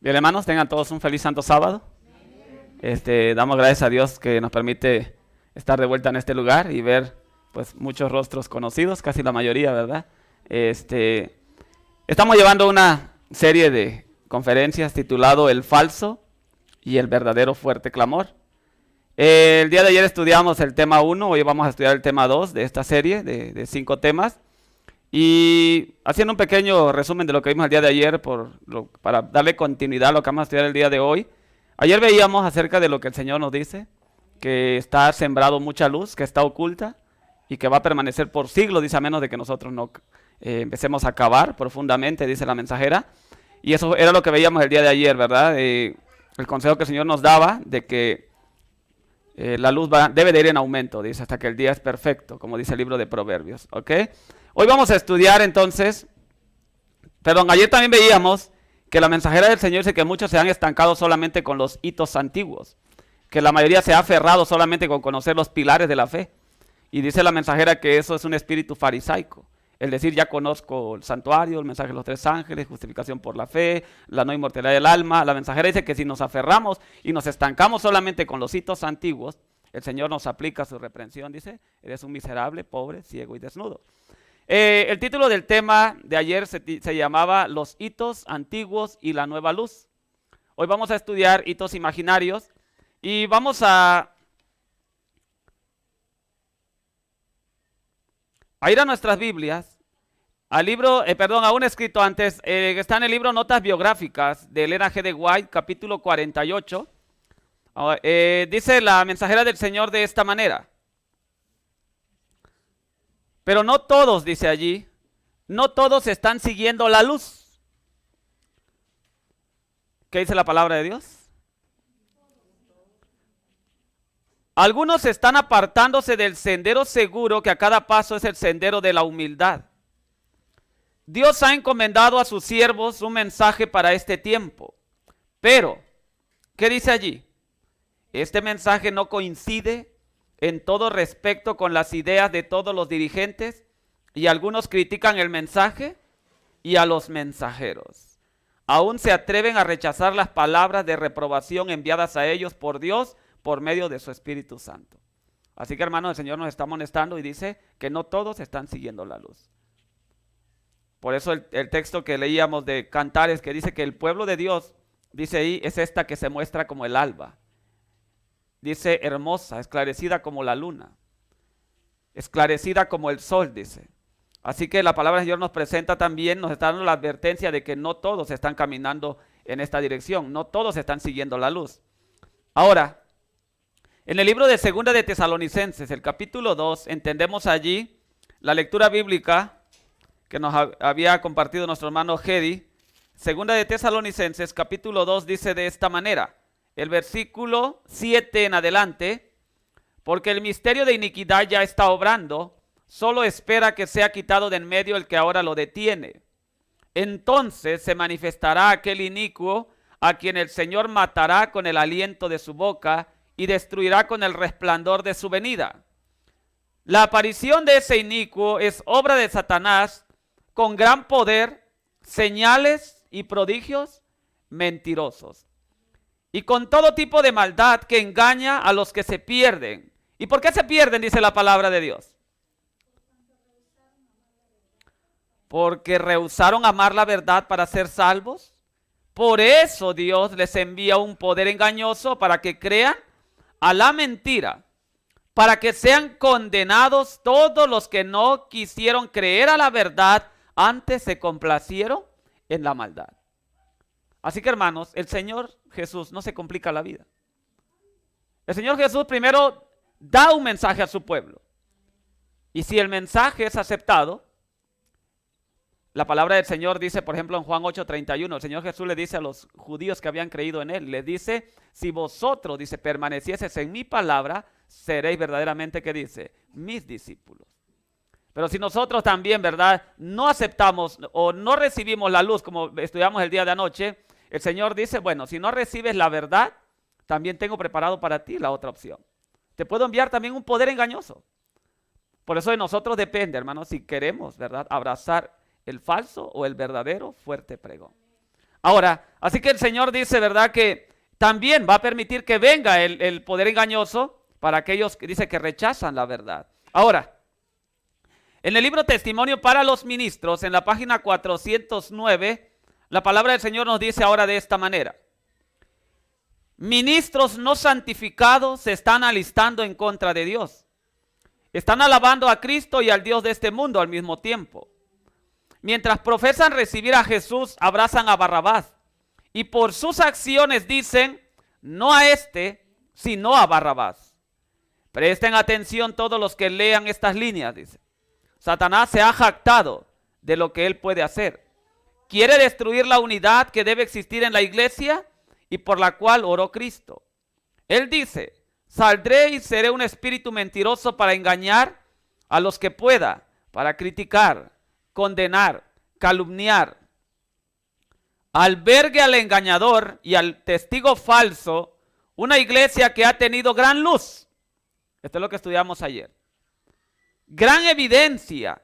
Bien, hermanos, tengan todos un feliz santo sábado. Damos gracias a Dios que nos permite estar de vuelta en este lugar y ver pues muchos rostros conocidos, casi la mayoría, ¿verdad? Este, Estamos llevando una serie de conferencias titulado El falso y el verdadero fuerte clamor. El día de ayer estudiamos el tema 1, hoy vamos a estudiar el tema 2 de esta serie de 5 temas. Y haciendo un pequeño resumen de lo que vimos el día de ayer para darle continuidad a lo que vamos a estudiar el día de hoy. Ayer veíamos acerca de lo que el Señor nos dice, que está sembrado mucha luz, que está oculta y que va a permanecer por siglos, dice, a menos de que nosotros no empecemos a cavar profundamente, dice la mensajera. Y eso era lo que veíamos el día de ayer, ¿verdad? El consejo que el Señor nos daba de que la luz debe de ir en aumento, dice, hasta que el día es perfecto, como dice el libro de Proverbios, ¿ok? Hoy vamos a estudiar entonces, ayer también veíamos que la mensajera del Señor dice que muchos se han estancado solamente con los hitos antiguos, que la mayoría se ha aferrado solamente con conocer los pilares de la fe. Y dice la mensajera que eso es un espíritu farisaico. Es decir, ya conozco el santuario, el mensaje de los 3 ángeles, justificación por la fe, la no inmortalidad del alma. La mensajera dice que si nos aferramos y nos estancamos solamente con los hitos antiguos, el Señor nos aplica su reprensión, dice, eres un miserable, pobre, ciego y desnudo. El título del tema de ayer se llamaba Los hitos antiguos y la nueva luz. Hoy vamos a estudiar hitos imaginarios y vamos a ir a nuestras Biblias, a un escrito antes, que está en el libro Notas Biográficas de Elena G. de White, capítulo 48. Dice la mensajera del Señor de esta manera. Pero no todos, dice allí, no todos están siguiendo la luz. ¿Qué dice la palabra de Dios? Algunos están apartándose del sendero seguro que a cada paso es el sendero de la humildad. Dios ha encomendado a sus siervos un mensaje para este tiempo. Pero, ¿qué dice allí? Este mensaje no coincide en todo respecto con las ideas de todos los dirigentes y algunos critican el mensaje y a los mensajeros. Aún se atreven a rechazar las palabras de reprobación enviadas a ellos por Dios por medio de su Espíritu Santo. Así que, hermanos, el Señor nos está amonestando y dice que no todos están siguiendo la luz. Por eso el texto que leíamos de Cantares, que dice que el pueblo de Dios, dice ahí, es esta que se muestra como el alba. Dice hermosa, esclarecida como la luna, esclarecida como el sol, dice. Así que la palabra del Señor nos presenta también, nos está dando la advertencia de que no todos están caminando en esta dirección, no todos están siguiendo la luz. Ahora, en el libro de Segunda de Tesalonicenses, el capítulo 2, entendemos allí la lectura bíblica que nos había compartido nuestro hermano Hedy. Segunda de Tesalonicenses, capítulo 2, dice de esta manera, el versículo 7 en adelante, porque el misterio de iniquidad ya está obrando, solo espera que sea quitado de en medio el que ahora lo detiene. Entonces se manifestará aquel inicuo a quien el Señor matará con el aliento de su boca y destruirá con el resplandor de su venida. La aparición de ese inicuo es obra de Satanás con gran poder, señales y prodigios mentirosos. Y con todo tipo de maldad que engaña a los que se pierden. ¿Y por qué se pierden? Dice la palabra de Dios. Porque rehusaron amar la verdad para ser salvos. Por eso Dios les envía un poder engañoso para que crean a la mentira, para que sean condenados todos los que no quisieron creer a la verdad, antes se complacieron en la maldad. Así que, hermanos, el Señor Jesús no se complica la vida. El Señor Jesús primero da un mensaje a su pueblo. Y si el mensaje es aceptado, la palabra del Señor dice, por ejemplo, en Juan 8:31, el Señor Jesús le dice a los judíos que habían creído en Él, le dice, si vosotros, dice, permanecieseis en mi palabra, seréis verdaderamente, ¿qué dice? Mis discípulos. Pero si nosotros también, ¿verdad?, no aceptamos o no recibimos la luz, como estudiamos el día de anoche, el Señor dice, bueno, si no recibes la verdad, también tengo preparado para ti la otra opción. Te puedo enviar también un poder engañoso. Por eso de nosotros depende, hermanos, si queremos, ¿verdad?, abrazar el falso o el verdadero fuerte pregón. Ahora, así que el Señor dice, ¿verdad?, que también va a permitir que venga el poder engañoso para aquellos que dice que rechazan la verdad. Ahora, en el libro Testimonio para los Ministros, en la página 409, la palabra del Señor nos dice ahora de esta manera: ministros no santificados se están alistando en contra de Dios. Están alabando a Cristo y al Dios de este mundo al mismo tiempo. Mientras profesan recibir a Jesús, abrazan a Barrabás. Y por sus acciones dicen, no a este, sino a Barrabás. Presten atención todos los que lean estas líneas, dice. Satanás se ha jactado de lo que él puede hacer. Quiere destruir la unidad que debe existir en la iglesia y por la cual oró Cristo. Él dice, saldré y seré un espíritu mentiroso para engañar a los que pueda, para criticar, condenar, calumniar. Albergue al engañador y al testigo falso una iglesia que ha tenido gran luz. Esto es lo que estudiamos ayer. Gran evidencia,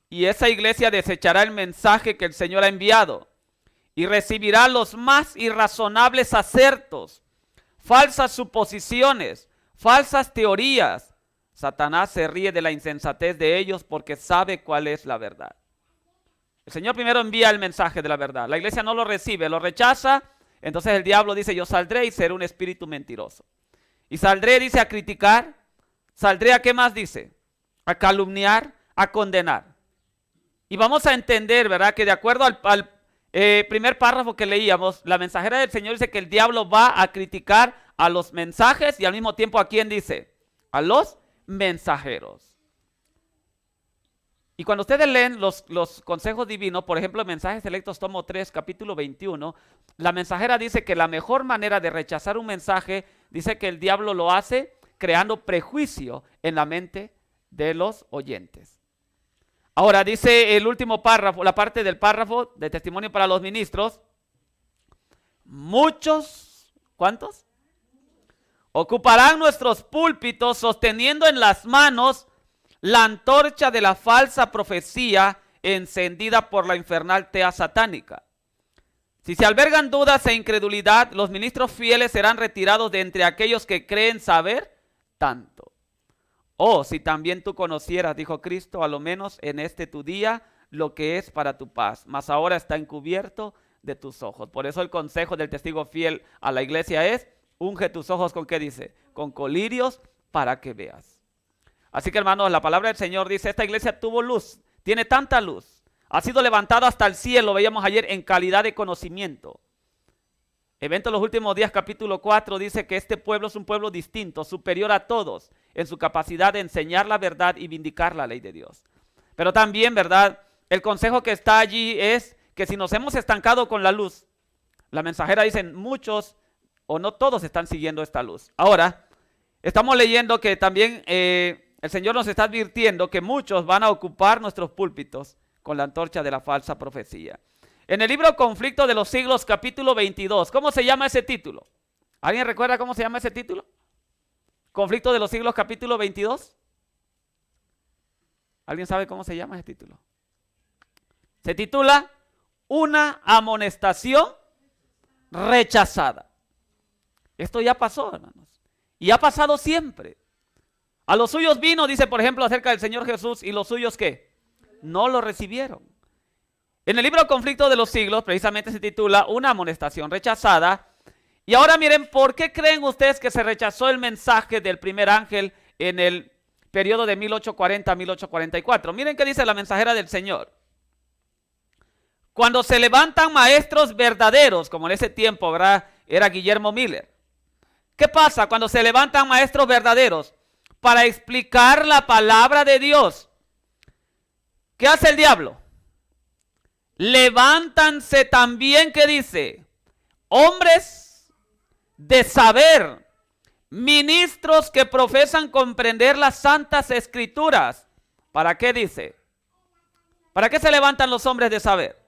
y esa iglesia desechará el mensaje que el Señor ha enviado y recibirá los más irrazonables acertos, falsas suposiciones, falsas teorías. Satanás se ríe de la insensatez de ellos porque sabe cuál es la verdad. El Señor primero envía el mensaje de la verdad. La iglesia no lo recibe, lo rechaza. Entonces el diablo dice, yo saldré y seré un espíritu mentiroso. Y saldré, dice, a criticar. Saldré a, ¿qué más dice? A calumniar, a condenar. Y vamos a entender, ¿verdad?, que de acuerdo al primer párrafo que leíamos, la mensajera del Señor dice que el diablo va a criticar a los mensajes y al mismo tiempo, ¿a quién dice? A los mensajeros. Y cuando ustedes leen los consejos divinos, por ejemplo, Mensajes Selectos, tomo 3, capítulo 21, la mensajera dice que la mejor manera de rechazar un mensaje, dice que el diablo lo hace creando prejuicio en la mente de los oyentes. Ahora dice el último párrafo, la parte del párrafo de Testimonio para los Ministros, muchos, ¿cuántos? Ocuparán nuestros púlpitos sosteniendo en las manos la antorcha de la falsa profecía encendida por la infernal tea satánica. Si se albergan dudas e incredulidad, los ministros fieles serán retirados de entre aquellos que creen saber tanto. Oh, si también tú conocieras, dijo Cristo, a lo menos en este tu día, lo que es para tu paz, mas ahora está encubierto de tus ojos. Por eso el consejo del testigo fiel a la iglesia es, unge tus ojos con, ¿qué dice? Con colirios para que veas. Así que, hermanos, la palabra del Señor dice, esta iglesia tuvo luz, tiene tanta luz, ha sido levantado hasta el cielo, veíamos ayer, en calidad de conocimiento. Evento de los últimos días, capítulo 4, dice que este pueblo es un pueblo distinto, superior a todos, en su capacidad de enseñar la verdad y vindicar la ley de Dios. Pero también, ¿verdad?, el consejo que está allí es que si nos hemos estancado con la luz, la mensajera dice, muchos o no todos están siguiendo esta luz. Ahora, estamos leyendo que también el Señor nos está advirtiendo que muchos van a ocupar nuestros púlpitos con la antorcha de la falsa profecía. En el libro Conflicto de los Siglos, capítulo 22, ¿cómo se llama ese título? ¿Alguien recuerda cómo se llama ese título? Conflicto de los Siglos, capítulo 22. ¿Alguien sabe cómo se llama ese título? Se titula Una amonestación rechazada. Esto ya pasó, hermanos, y ha pasado siempre. A los suyos vino, dice por ejemplo acerca del Señor Jesús, y los suyos ¿qué? No lo recibieron. En el libro Conflicto de los Siglos, precisamente se titula Una amonestación rechazada. Y ahora miren, ¿por qué creen ustedes que se rechazó el mensaje del primer ángel en el periodo de 1840 a 1844? Miren qué dice la mensajera del Señor. Cuando se levantan maestros verdaderos, como en ese tiempo, ¿verdad?, era Guillermo Miller. ¿Qué pasa cuando se levantan maestros verdaderos para explicar la palabra de Dios? ¿Qué hace el diablo? Levántanse también, ¿qué dice? Hombres de saber, ministros que profesan comprender las santas escrituras. ¿Para qué dice? ¿Para qué se levantan los hombres de saber?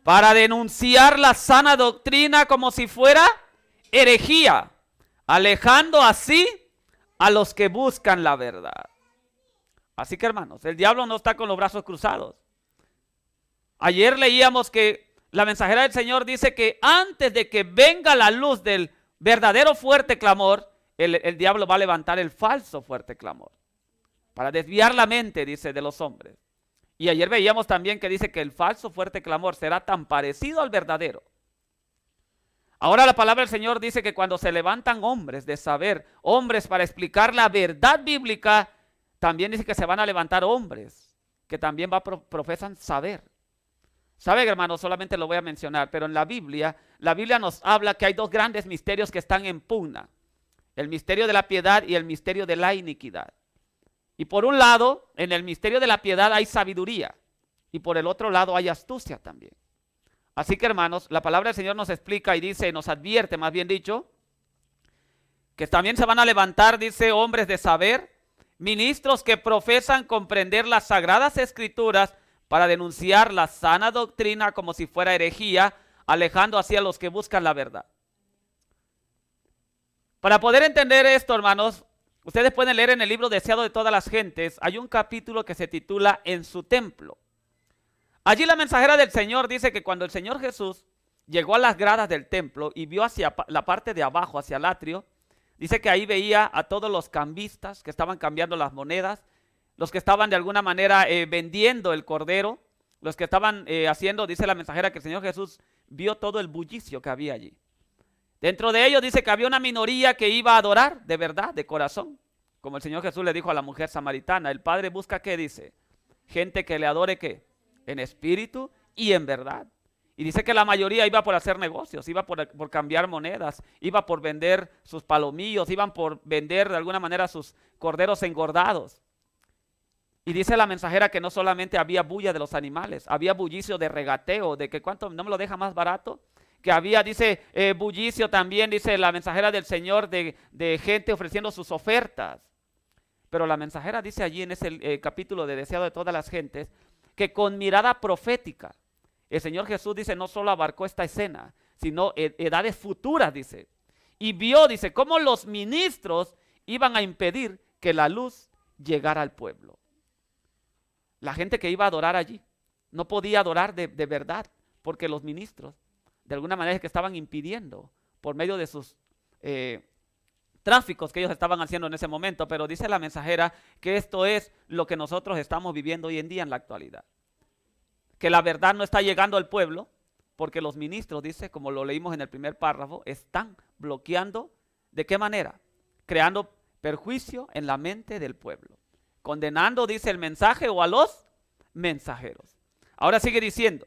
Para denunciar la sana doctrina como si fuera herejía, alejando así a los que buscan la verdad. Así que, hermanos, el diablo no está con los brazos cruzados. Ayer leíamos que la mensajera del Señor dice que antes de que venga la luz del verdadero fuerte clamor, el diablo va a levantar el falso fuerte clamor para desviar la mente, dice, de los hombres. Y ayer veíamos también que dice que el falso fuerte clamor será tan parecido al verdadero. Ahora la palabra del Señor dice que cuando se levantan hombres de saber, hombres para explicar la verdad bíblica, también dice que se van a levantar hombres que también profesan saber. Saben, hermanos, solamente lo voy a mencionar, pero en la Biblia nos habla que hay dos grandes misterios que están en pugna. El misterio de la piedad y el misterio de la iniquidad. Y por un lado, en el misterio de la piedad hay sabiduría. Y por el otro lado hay astucia también. Así que, hermanos, la palabra del Señor nos explica y dice, nos advierte, más bien dicho, que también se van a levantar, dice, hombres de saber, ministros que profesan comprender las sagradas escrituras para denunciar la sana doctrina como si fuera herejía, alejando así a los que buscan la verdad. Para poder entender esto, hermanos, ustedes pueden leer en el libro Deseado de todas las gentes, hay un capítulo que se titula En su templo. Allí la mensajera del Señor dice que cuando el Señor Jesús llegó a las gradas del templo y vio hacia la parte de abajo, hacia el atrio, dice que ahí veía a todos los cambistas que estaban cambiando las monedas, los que estaban de alguna manera vendiendo el cordero, los que estaban haciendo, dice la mensajera, que el Señor Jesús vio todo el bullicio que había allí. Dentro de ellos dice que había una minoría que iba a adorar de verdad, de corazón. Como el Señor Jesús le dijo a la mujer samaritana, el Padre busca, ¿qué dice? Gente que le adore, ¿qué? En espíritu y en verdad. Y dice que la mayoría iba por hacer negocios, iba por cambiar monedas, iba por vender sus palomillos, iban por vender de alguna manera sus corderos engordados. Y dice la mensajera que no solamente había bulla de los animales, había bullicio de regateo, de que cuánto no me lo deja más barato. Que había, dice, bullicio también, dice la mensajera del Señor, de gente ofreciendo sus ofertas. Pero la mensajera dice allí en ese capítulo de Deseado de todas las gentes, que con mirada profética, el Señor Jesús, dice, no solo abarcó esta escena, sino edades futuras, dice. Y vio, dice, cómo los ministros iban a impedir que la luz llegara al pueblo. La gente que iba a adorar allí no podía adorar de verdad, porque los ministros, de alguna manera, es que estaban impidiendo por medio de sus tráficos que ellos estaban haciendo en ese momento. Pero dice la mensajera que esto es lo que nosotros estamos viviendo hoy en día en la actualidad. Que la verdad no está llegando al pueblo porque los ministros, dice, como lo leímos en el primer párrafo, están bloqueando. ¿De qué manera? Creando perjuicio en la mente del pueblo. Condenando, dice, el mensaje o a los mensajeros. Ahora sigue diciendo.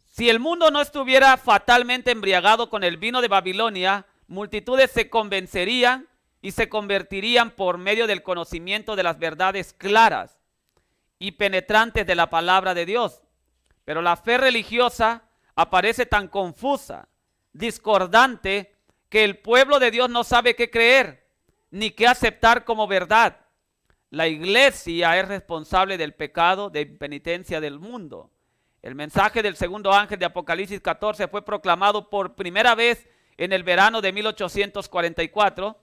Si el mundo no estuviera fatalmente embriagado con el vino de Babilonia, multitudes se convencerían y se convertirían por medio del conocimiento de las verdades claras y penetrantes de la palabra de Dios. Pero la fe religiosa aparece tan confusa, discordante, que el pueblo de Dios no sabe qué creer ni qué aceptar como verdad. La iglesia es responsable del pecado de impenitencia del mundo. El mensaje del segundo ángel de Apocalipsis 14 fue proclamado por primera vez en el verano de 1844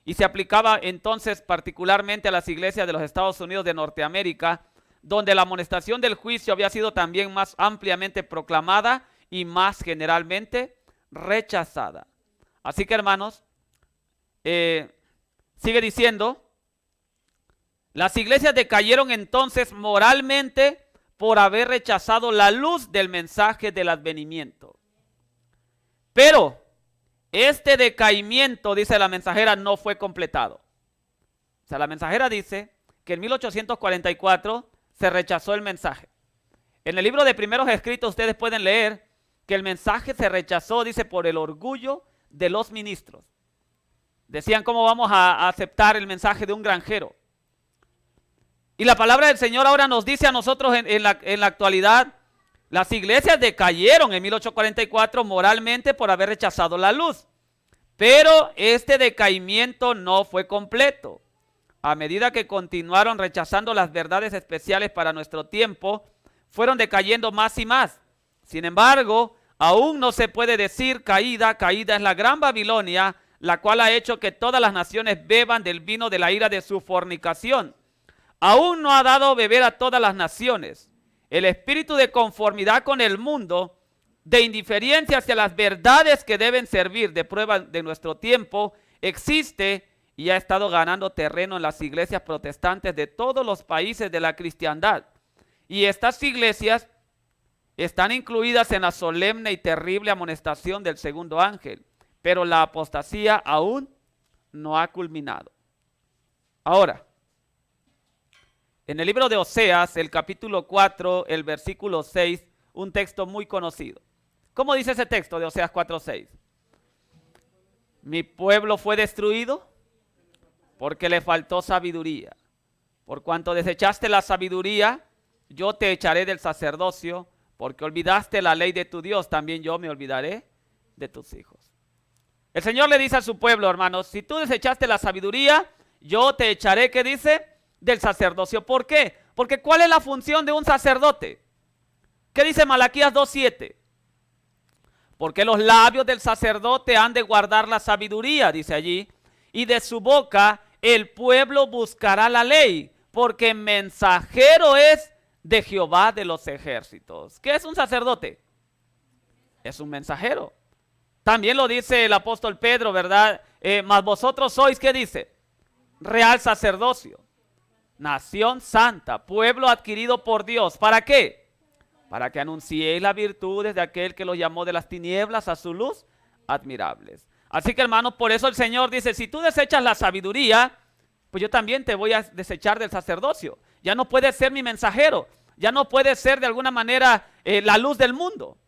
y se aplicaba entonces particularmente a las iglesias de los Estados Unidos de Norteamérica, donde la amonestación del juicio había sido también más ampliamente proclamada y más generalmente rechazada. Así que, hermanos, sigue diciendo, las iglesias decayeron entonces moralmente por haber rechazado la luz del mensaje del advenimiento. Pero este decaimiento, dice la mensajera, no fue completado. O sea, la mensajera dice que en 1844 se rechazó el mensaje. En el libro de Primeros Escritos ustedes pueden leer que el mensaje se rechazó, dice, por el orgullo de los ministros. Decían, ¿cómo vamos a aceptar el mensaje de un granjero? Y la palabra del Señor ahora nos dice a nosotros en la actualidad, las iglesias decayeron en 1844 moralmente por haber rechazado la luz. Pero este decaimiento no fue completo. A medida que continuaron rechazando las verdades especiales para nuestro tiempo, fueron decayendo más y más. Sin embargo, aún no se puede decir caída es la gran Babilonia, la cual ha hecho que todas las naciones beban del vino de la ira de su fornicación. Aún no ha dado beber a todas las naciones. El espíritu de conformidad con el mundo, de indiferencia hacia las verdades que deben servir de prueba de nuestro tiempo, existe y ha estado ganando terreno en las iglesias protestantes de todos los países de la cristiandad. Y estas iglesias están incluidas en la solemne y terrible amonestación del segundo ángel, pero la apostasía aún no ha culminado. Ahora, en el libro de Oseas, el capítulo 4, el versículo 6, un texto muy conocido. ¿Cómo dice ese texto de Oseas 4:6? Mi pueblo fue destruido porque le faltó sabiduría. Por cuanto desechaste la sabiduría, yo te echaré del sacerdocio, porque olvidaste la ley de tu Dios, también yo me olvidaré de tus hijos. El Señor le dice a su pueblo, hermanos, si tú desechaste la sabiduría, yo te echaré, ¿qué dice? Del sacerdocio. ¿Por qué? Porque ¿cuál es la función de un sacerdote? ¿Qué dice Malaquías 2:7? Porque los labios del sacerdote han de guardar la sabiduría, dice allí, y de su boca el pueblo buscará la ley, porque mensajero es de Jehová de los ejércitos. ¿Qué es un sacerdote? Es un mensajero. También lo dice el apóstol Pedro, ¿verdad? Mas vosotros sois, ¿qué dice? Real sacerdocio, nación santa, pueblo adquirido por Dios. ¿Para qué? Para que anunciéis las virtudes de aquel que los llamó de las tinieblas a su luz admirables. Así que, hermanos, por eso el Señor dice, si tú desechas la sabiduría, pues yo también te voy a desechar del sacerdocio. Ya no puedes ser mi mensajero, ya no puedes ser de alguna manera la luz del mundo.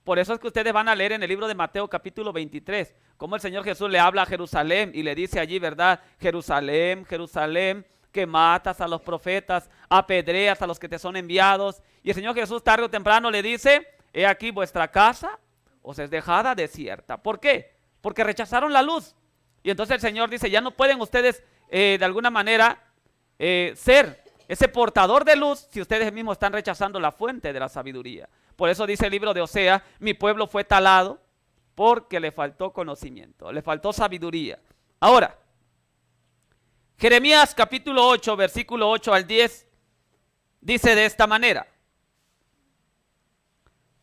Por eso es que ustedes van a leer en el libro de Mateo capítulo 23, cómo el Señor Jesús le habla a Jerusalén y le dice allí, ¿verdad? Jerusalén, Jerusalén, que matas a los profetas, apedreas a los que te son enviados. Y el Señor Jesús tarde o temprano le dice, he aquí vuestra casa os es dejada desierta. ¿Por qué? Porque rechazaron la luz. Y entonces el Señor dice, ya no pueden ustedes de alguna manera ser ese portador de luz si ustedes mismos están rechazando la fuente de la sabiduría. Por eso dice el libro de Oseas, mi pueblo fue talado porque le faltó conocimiento, le faltó sabiduría. Ahora, Jeremías capítulo 8, versículo 8 al 10, dice de esta manera,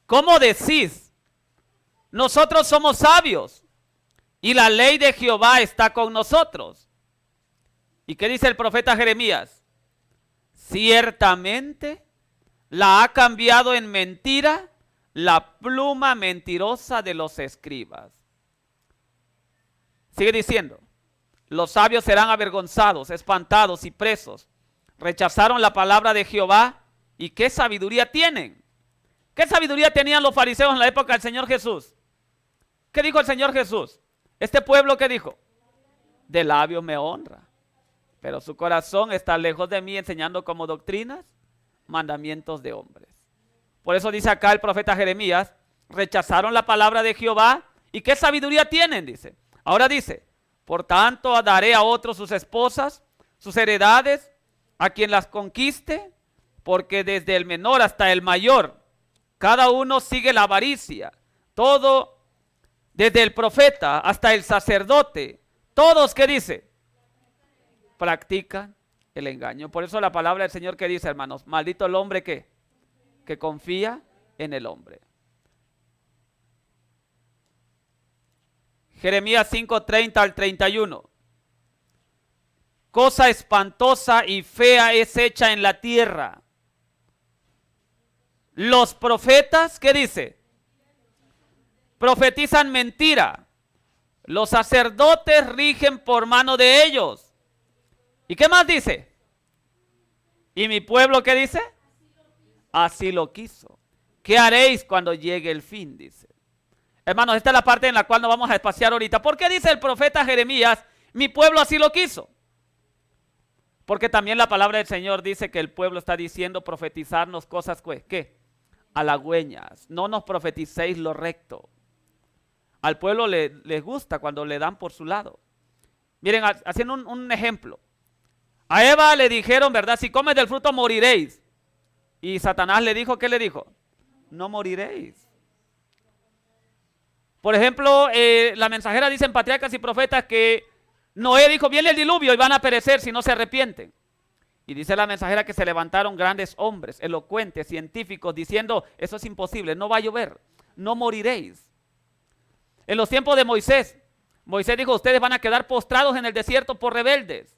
¿cómo decís? Nosotros somos sabios y la ley de Jehová está con nosotros. ¿Y qué dice el profeta Jeremías? Ciertamente la ha cambiado en mentira la pluma mentirosa de los escribas. Sigue diciendo, los sabios serán avergonzados, espantados y presos. Rechazaron la palabra de Jehová. ¿Y qué sabiduría tienen? ¿Qué sabiduría tenían los fariseos en la época del Señor Jesús? ¿Qué dijo el Señor Jesús? Este pueblo, ¿qué dijo? De labios me honra, pero su corazón está lejos de mí, enseñando como doctrinas mandamientos de hombres. Por eso dice acá el profeta Jeremías, rechazaron la palabra de Jehová. ¿Y qué sabiduría tienen? Dice. Ahora dice, por tanto daré a otros sus esposas, sus heredades, a quien las conquiste, porque desde el menor hasta el mayor, cada uno sigue la avaricia. Todo, desde el profeta hasta el sacerdote, todos, ¿qué dice? Practican el engaño. Por eso la palabra del Señor que dice, hermanos, maldito el hombre que confía en el hombre. Jeremías 5:30 al 31. Cosa espantosa y fea es hecha en la tierra. Los profetas, ¿qué dice? Profetizan mentira. Los sacerdotes rigen por mano de ellos. ¿Y qué más dice? ¿Y mi pueblo qué dice? Así lo quiso. ¿Qué haréis cuando llegue el fin? Dice. Hermanos, esta es la parte en la cual nos vamos a espaciar ahorita. ¿Por qué dice el profeta Jeremías, mi pueblo así lo quiso? Porque también la palabra del Señor dice que el pueblo está diciendo profetizarnos cosas, ¿qué? Halagüeñas. No nos profeticéis lo recto. Al pueblo les gusta cuando le dan por su lado. Miren, haciendo un ejemplo. A Eva le dijeron, ¿verdad? Si comes del fruto moriréis. Y Satanás le dijo, ¿qué le dijo? No moriréis. Por ejemplo, la mensajera dice en Patriarcas y Profetas que Noé dijo, viene el diluvio y van a perecer si no se arrepienten. Y dice la mensajera que se levantaron grandes hombres, elocuentes, científicos, diciendo, eso es imposible, no va a llover, no moriréis. En los tiempos de Moisés, Moisés dijo, ustedes van a quedar postrados en el desierto por rebeldes.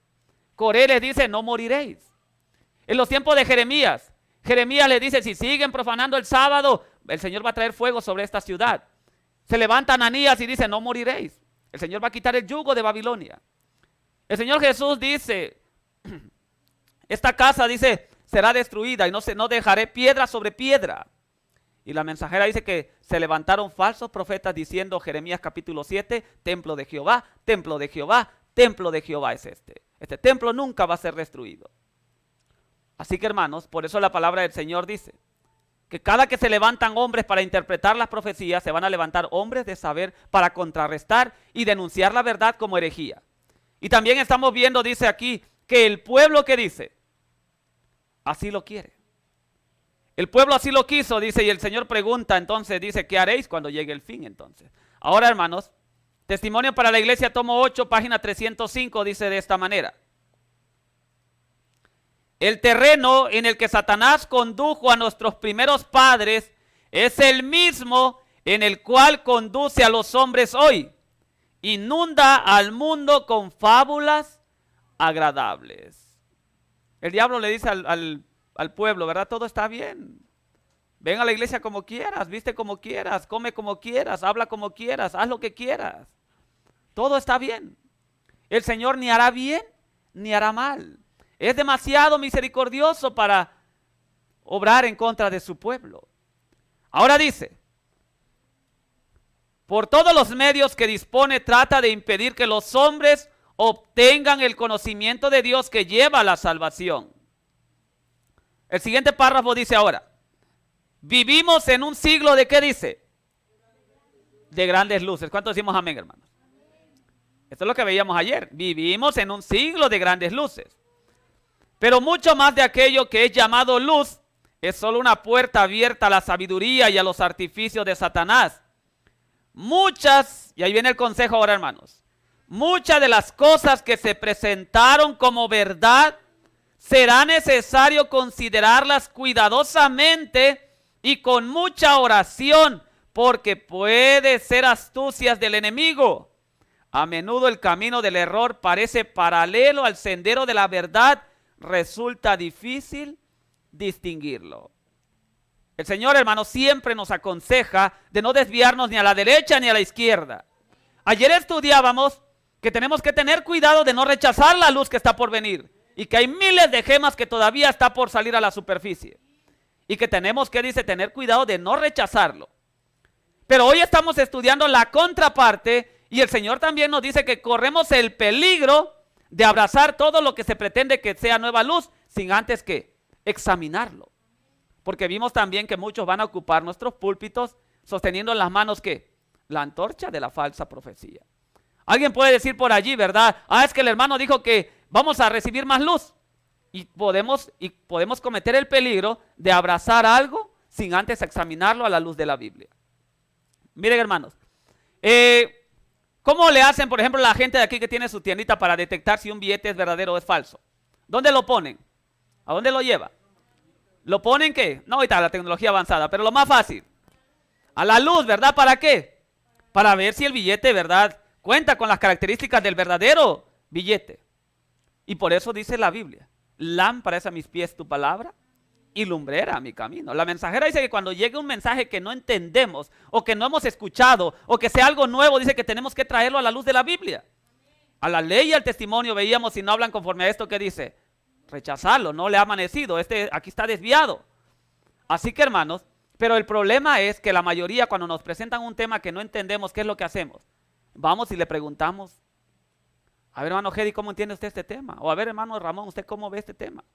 Coré les dice, no moriréis. En los tiempos de Jeremías, Jeremías les dice, si siguen profanando el sábado, el Señor va a traer fuego sobre esta ciudad. Se levanta Ananías y dice, no moriréis. El Señor va a quitar el yugo de Babilonia. El Señor Jesús dice, esta casa, dice, será destruida y no dejaré piedra sobre piedra. Y la mensajera dice que se levantaron falsos profetas diciendo, Jeremías capítulo 7, templo de Jehová, templo de Jehová, templo de Jehová es este. Este templo nunca va a ser destruido. Así que hermanos, por eso la palabra del Señor dice, que cada que se levantan hombres para interpretar las profecías, se van a levantar hombres de saber para contrarrestar y denunciar la verdad como herejía. Y también estamos viendo, dice aquí, que el pueblo que dice, así lo quiere. El pueblo así lo quiso, dice, y el Señor pregunta, entonces dice, ¿qué haréis cuando llegue el fin entonces? Ahora, hermanos, Testimonio para la Iglesia, tomo 8, página 305, dice de esta manera. El terreno en el que Satanás condujo a nuestros primeros padres es el mismo en el cual conduce a los hombres hoy. Inunda al mundo con fábulas agradables. El diablo le dice al pueblo, ¿verdad? Todo está bien. Ven a la iglesia como quieras, viste como quieras, come como quieras, habla como quieras, haz lo que quieras. Todo está bien. El Señor ni hará bien ni hará mal. Es demasiado misericordioso para obrar en contra de su pueblo. Ahora dice, por todos los medios que dispone trata de impedir que los hombres obtengan el conocimiento de Dios que lleva a la salvación. El siguiente párrafo dice ahora, vivimos en un siglo de ¿qué dice? De grandes luces. ¿Cuántos decimos amén, hermanos? Esto es lo que veíamos ayer. Vivimos en un siglo de grandes luces. Pero mucho más de aquello que es llamado luz es solo una puerta abierta a la sabiduría y a los artificios de Satanás. Muchas, y ahí viene el consejo ahora, hermanos, muchas de las cosas que se presentaron como verdad será necesario considerarlas cuidadosamente y con mucha oración, porque puede ser astucias del enemigo. A menudo el camino del error parece paralelo al sendero de la verdad. Resulta difícil distinguirlo. El Señor, hermano, siempre nos aconseja de no desviarnos ni a la derecha ni a la izquierda. Ayer estudiábamos que tenemos que tener cuidado de no rechazar la luz que está por venir y que hay miles de gemas que todavía está por salir a la superficie y que tenemos que, dice, tener cuidado de no rechazarlo. Pero hoy estamos estudiando la contraparte y el Señor también nos dice que corremos el peligro de abrazar todo lo que se pretende que sea nueva luz sin antes que examinarlo. Porque vimos también que muchos van a ocupar nuestros púlpitos sosteniendo en las manos ¿qué? La antorcha de la falsa profecía. Alguien puede decir por allí, ¿verdad? Es que el hermano dijo que vamos a recibir más luz. Y podemos cometer el peligro de abrazar algo sin antes examinarlo a la luz de la Biblia. Miren, hermanos, ¿cómo le hacen, por ejemplo, la gente de aquí que tiene su tiendita para detectar si un billete es verdadero o es falso? ¿Dónde lo ponen? ¿A dónde lo lleva? ¿Lo ponen qué? No, ahorita la tecnología avanzada, pero lo más fácil. A la luz, ¿verdad? ¿Para qué? Para ver si el billete, ¿verdad?, cuenta con las características del verdadero billete. Y por eso dice la Biblia, lámpara es a mis pies tu palabra y lumbrera a mi camino. La mensajera dice que cuando llegue un mensaje que no entendemos o que no hemos escuchado o que sea algo nuevo, dice que tenemos que traerlo a la luz de la Biblia. A la ley y al testimonio veíamos, si no hablan conforme a esto, ¿qué dice? Rechazarlo, no le ha amanecido, aquí está desviado. Así que, hermanos, pero el problema es que la mayoría cuando nos presentan un tema que no entendemos, ¿qué es lo que hacemos? Vamos y le preguntamos, a ver, hermano Gedi, ¿cómo entiende usted este tema? O a ver, hermano Ramón, ¿usted cómo ve este tema?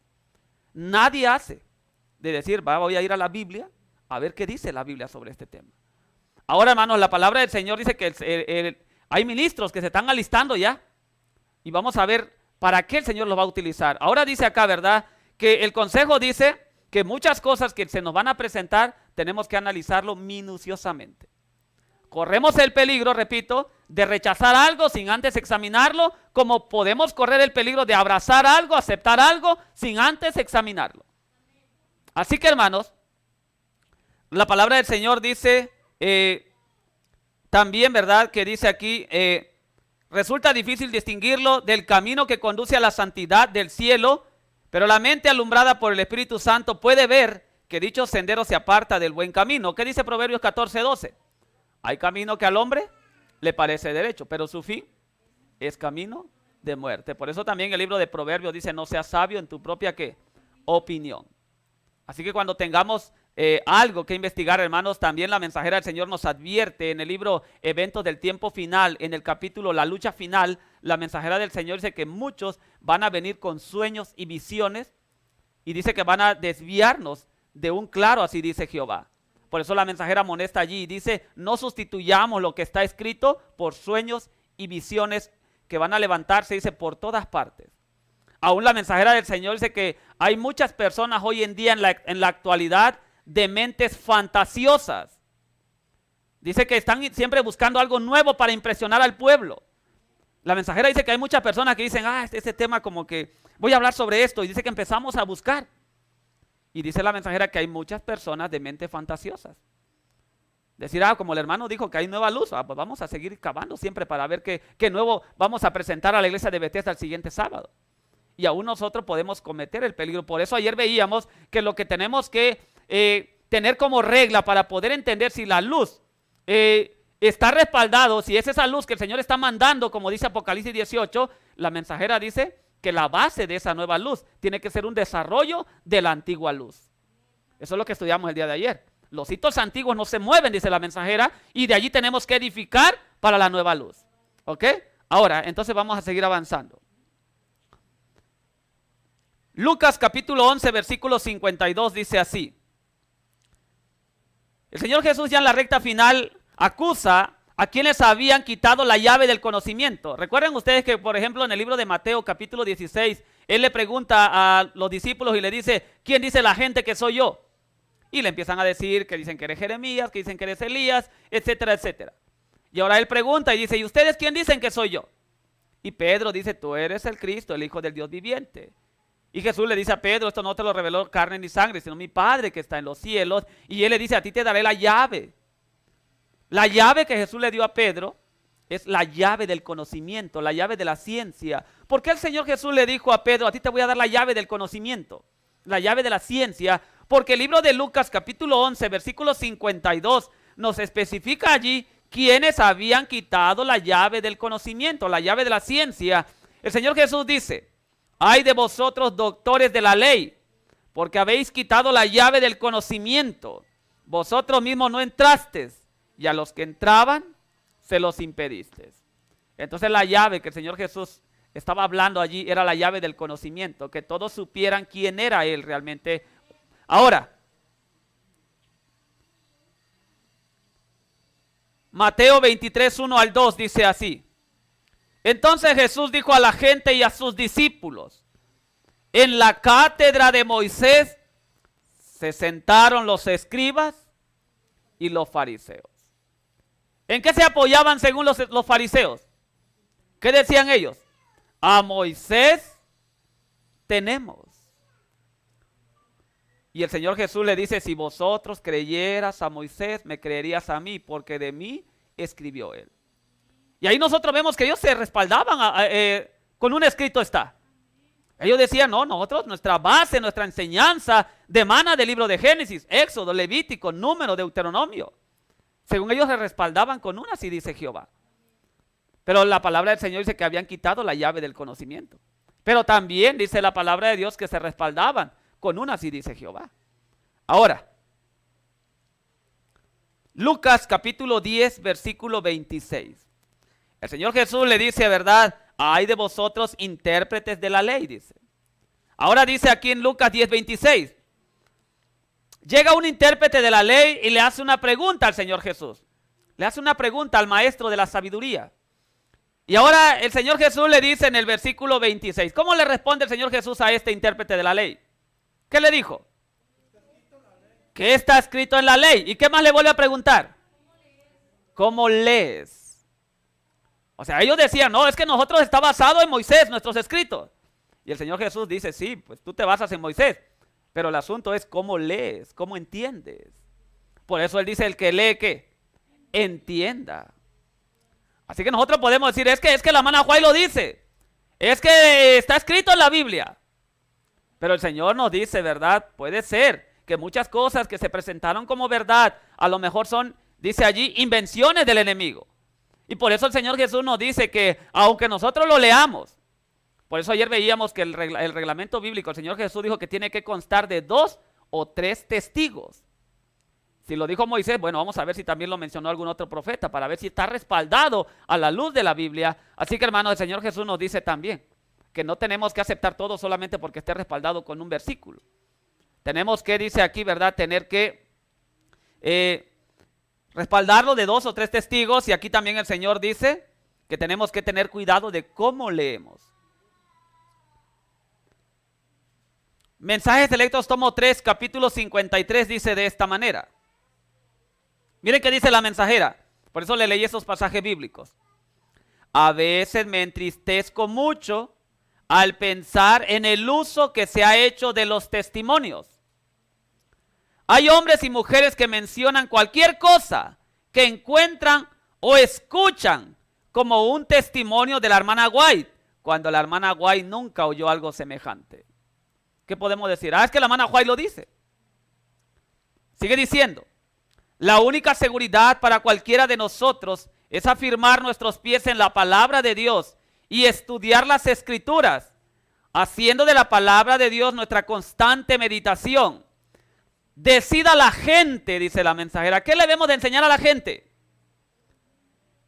Nadie hace de decir, voy a ir a la Biblia a ver qué dice la Biblia sobre este tema. Ahora, hermanos, la palabra del Señor dice que hay ministros que se están alistando ya y vamos a ver para qué el Señor los va a utilizar. Ahora dice acá, ¿verdad?, que el consejo dice que muchas cosas que se nos van a presentar tenemos que analizarlo minuciosamente. Corremos el peligro, repito, de rechazar algo sin antes examinarlo, como podemos correr el peligro de abrazar algo, aceptar algo sin antes examinarlo. Así que, hermanos, la palabra del Señor dice también, ¿verdad? Que dice aquí, resulta difícil distinguirlo del camino que conduce a la santidad del cielo, pero la mente alumbrada por el Espíritu Santo puede ver que dicho sendero se aparta del buen camino. ¿Qué dice Proverbios 14:12? Hay camino que al hombre le parece derecho, pero su fin es camino de muerte. Por eso también el libro de Proverbios dice, no seas sabio en tu propia ¿qué? Opinión. Así que cuando tengamos algo que investigar, hermanos, también la mensajera del Señor nos advierte en el libro Eventos del Tiempo Final, en el capítulo La Lucha Final, la mensajera del Señor dice que muchos van a venir con sueños y visiones y dice que van a desviarnos de un claro, así dice Jehová. Por eso la mensajera amonesta allí y dice, no sustituyamos lo que está escrito por sueños y visiones que van a levantarse, dice, por todas partes. Aún la mensajera del Señor dice que hay muchas personas hoy en día en la actualidad de mentes fantasiosas. Dice que están siempre buscando algo nuevo para impresionar al pueblo. La mensajera dice que hay muchas personas que dicen, este tema como que voy a hablar sobre esto. Y dice que empezamos a buscar. Y dice la mensajera que hay muchas personas de mentes fantasiosas. Decir, como el hermano dijo que hay nueva luz, pues vamos a seguir cavando siempre para ver qué nuevo vamos a presentar a la iglesia de Bethesda el siguiente sábado. Y aún nosotros podemos cometer el peligro. Por eso ayer veíamos que lo que tenemos que tener como regla para poder entender si la luz está respaldado, si es esa luz que el Señor está mandando, como dice Apocalipsis 18, la mensajera dice que la base de esa nueva luz tiene que ser un desarrollo de la antigua luz. Eso es lo que estudiamos el día de ayer. Los hitos antiguos no se mueven, dice la mensajera, y de allí tenemos que edificar para la nueva luz. ¿Ok? Ahora, entonces vamos a seguir avanzando. Lucas capítulo 11, versículo 52 dice así. El Señor Jesús ya en la recta final acusa a quienes habían quitado la llave del conocimiento. Recuerden ustedes que, por ejemplo, en el libro de Mateo capítulo 16, Él le pregunta a los discípulos y le dice, ¿quién dice la gente que soy yo? Y le empiezan a decir que dicen que eres Jeremías, que dicen que eres Elías, etcétera, etcétera. Y ahora Él pregunta y dice, ¿y ustedes quién dicen que soy yo? Y Pedro dice, tú eres el Cristo, el Hijo del Dios viviente. Y Jesús le dice a Pedro, esto no te lo reveló carne ni sangre, sino mi Padre que está en los cielos. Y Él le dice, a ti te daré la llave. La llave que Jesús le dio a Pedro es la llave del conocimiento, la llave de la ciencia. ¿Por qué el Señor Jesús le dijo a Pedro, a ti te voy a dar la llave del conocimiento, la llave de la ciencia? Porque el libro de Lucas capítulo 11, versículo 52 nos especifica allí quiénes habían quitado la llave del conocimiento, la llave de la ciencia. El Señor Jesús dice, ay de vosotros doctores de la ley, porque habéis quitado la llave del conocimiento. Vosotros mismos no entrasteis, y a los que entraban se los impediste. Entonces la llave que el Señor Jesús estaba hablando allí era la llave del conocimiento, que todos supieran quién era Él realmente. Ahora, Mateo 23, 1 al 2 dice así. Entonces Jesús dijo a la gente y a sus discípulos, en la cátedra de Moisés se sentaron los escribas y los fariseos. ¿En qué se apoyaban según los fariseos? ¿Qué decían ellos? A Moisés tenemos. Y el Señor Jesús le dice, si vosotros creyeras a Moisés, me creerías a mí, porque de mí escribió él. Y ahí nosotros vemos que ellos se respaldaban con un escrito está. Ellos decían, no, nosotros, nuestra base, nuestra enseñanza demana del libro de Génesis, Éxodo, Levítico, Número, Deuteronomio. Según ellos se respaldaban con una, así dice Jehová. Pero la palabra del Señor dice que habían quitado la llave del conocimiento. Pero también dice la palabra de Dios que se respaldaban con una, así dice Jehová. Ahora, Lucas capítulo 10, versículo 26. El Señor Jesús le dice, ¿verdad? Ay de vosotros intérpretes de la ley, dice. Ahora dice aquí en Lucas 10, 26. Llega un intérprete de la ley y le hace una pregunta al Señor Jesús. Le hace una pregunta al maestro de la sabiduría. Y ahora el Señor Jesús le dice en el versículo 26. ¿Cómo le responde el Señor Jesús a este intérprete de la ley? ¿Qué le dijo? ¿Qué está escrito en la ley? ¿Y qué más le vuelve a preguntar? ¿Cómo lees? O sea, ellos decían, no, es que nosotros está basado en Moisés, nuestros escritos. Y el Señor Jesús dice, sí, pues tú te basas en Moisés. Pero el asunto es cómo lees, cómo entiendes. Por eso Él dice, el que lee, ¿qué? Entienda. Así que nosotros podemos decir, es que la hermana White lo dice. Es que está escrito en la Biblia. Pero el Señor nos dice, ¿verdad? Puede ser que muchas cosas que se presentaron como verdad, a lo mejor son, dice allí, invenciones del enemigo. Y por eso el Señor Jesús nos dice que aunque nosotros lo leamos, por eso ayer veíamos que el reglamento bíblico, el Señor Jesús dijo que tiene que constar de 2 o 3 testigos. Si lo dijo Moisés, bueno, vamos a ver si también lo mencionó algún otro profeta, para ver si está respaldado a la luz de la Biblia. Así que, hermanos, el Señor Jesús nos dice también que no tenemos que aceptar todo solamente porque esté respaldado con un versículo. Tenemos que, dice aquí, ¿verdad?, tener que respaldarlo de 2 o 3 testigos. Y aquí también el Señor dice que tenemos que tener cuidado de cómo leemos. Mensajes Selectos, tomo 3, capítulo 53, dice de esta manera. Miren qué dice la mensajera. Por eso le leí esos pasajes bíblicos. A veces me entristezco mucho al pensar en el uso que se ha hecho de los testimonios. Hay hombres y mujeres que mencionan cualquier cosa que encuentran o escuchan como un testimonio de la hermana White, cuando la hermana White nunca oyó algo semejante. ¿Qué podemos decir? Es que la hermana White lo dice. Sigue diciendo, la única seguridad para cualquiera de nosotros es afirmar nuestros pies en la palabra de Dios y estudiar las escrituras, haciendo de la palabra de Dios nuestra constante meditación. Decida la gente, dice la mensajera, ¿qué le debemos de enseñar a la gente?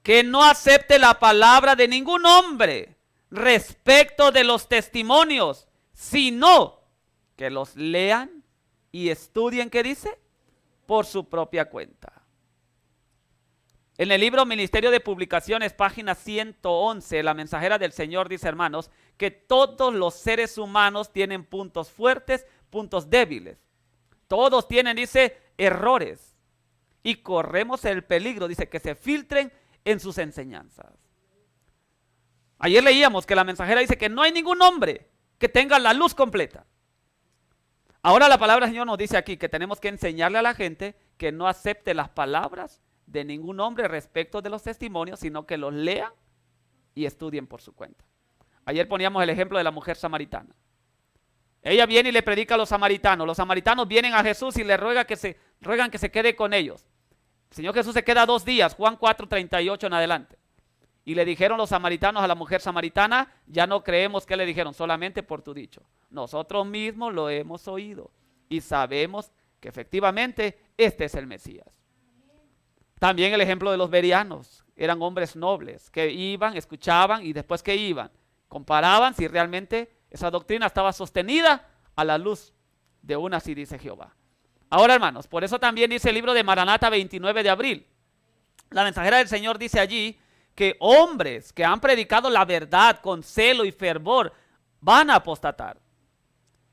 Que no acepte la palabra de ningún hombre respecto de los testimonios, sino que los lean y estudien, ¿qué dice? Por su propia cuenta. En el libro Ministerio de Publicaciones, página 111, la mensajera del Señor dice, hermanos, que todos los seres humanos tienen puntos fuertes, puntos débiles. Todos tienen, dice, errores. Y corremos el peligro, dice, que se filtren en sus enseñanzas. Ayer leíamos que la mensajera dice que no hay ningún hombre que tenga la luz completa. Ahora la palabra del Señor nos dice aquí que tenemos que enseñarle a la gente que no acepte las palabras de ningún hombre respecto de los testimonios, sino que los lean y estudien por su cuenta. Ayer poníamos el ejemplo de la mujer samaritana. Ella viene y le predica a los samaritanos. Los samaritanos vienen a Jesús y le ruegan que se quede con ellos. El Señor Jesús se queda 2 días, Juan 4:38 en adelante. Y le dijeron los samaritanos a la mujer samaritana, ya no creemos. ¿Qué le dijeron? Solamente por tu dicho. Nosotros mismos lo hemos oído y sabemos que efectivamente este es el Mesías. También el ejemplo de los bereanos. Eran hombres nobles que iban, escuchaban y después que iban, comparaban si realmente esa doctrina estaba sostenida a la luz de una, así dice Jehová. Ahora, hermanos, por eso también dice el libro de Maranata 29 de abril. La mensajera del Señor dice allí que hombres que han predicado la verdad con celo y fervor van a apostatar.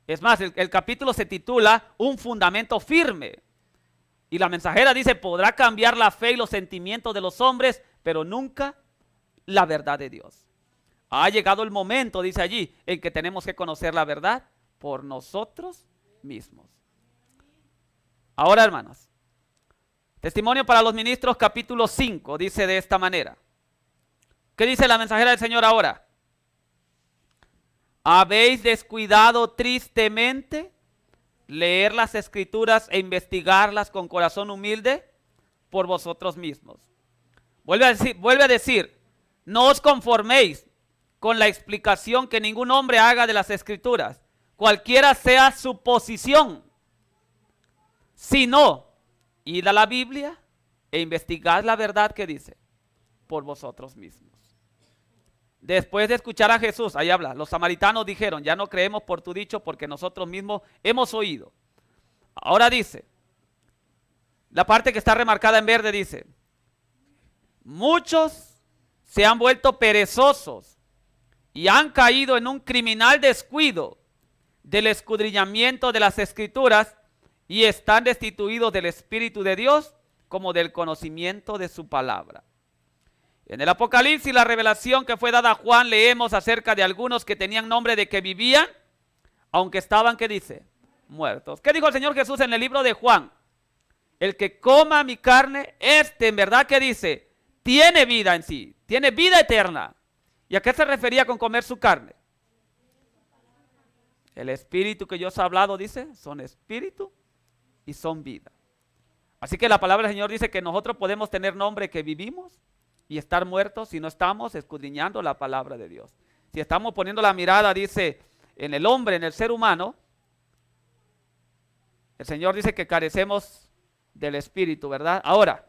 Es más, el capítulo se titula Un fundamento firme. Y la mensajera dice, podrá cambiar la fe y los sentimientos de los hombres, pero nunca la verdad de Dios. Ha llegado el momento, dice allí, en que tenemos que conocer la verdad por nosotros mismos. Ahora, hermanos, Testimonio para los Ministros, capítulo 5, dice de esta manera. ¿Qué dice la mensajera del Señor ahora? ¿Habéis descuidado tristemente leer las Escrituras e investigarlas con corazón humilde por vosotros mismos? Vuelve a decir, no os conforméis con la explicación que ningún hombre haga de las Escrituras, cualquiera sea su posición, sino id a la Biblia e investigad la verdad que dice por vosotros mismos. Después de escuchar a Jesús, ahí habla, los samaritanos dijeron, ya no creemos por tu dicho porque nosotros mismos hemos oído. Ahora dice, la parte que está remarcada en verde dice, muchos se han vuelto perezosos y han caído en un criminal descuido del escudriñamiento de las Escrituras y están destituidos del Espíritu de Dios como del conocimiento de su palabra. En el Apocalipsis, la revelación que fue dada a Juan, leemos acerca de algunos que tenían nombre de que vivían, aunque estaban, ¿qué dice? Muertos. ¿Qué dijo el Señor Jesús en el libro de Juan? El que coma mi carne, en verdad, ¿qué dice? Tiene vida en sí, tiene vida eterna. ¿Y a qué se refería con comer su carne? El espíritu que yo os he hablado, dice, son espíritu y son vida. Así que la palabra del Señor dice que nosotros podemos tener nombre que vivimos y estar muertos si no estamos escudriñando la palabra de Dios. Si estamos poniendo la mirada, dice, en el hombre, en el ser humano, el Señor dice que carecemos del espíritu, ¿verdad? Ahora,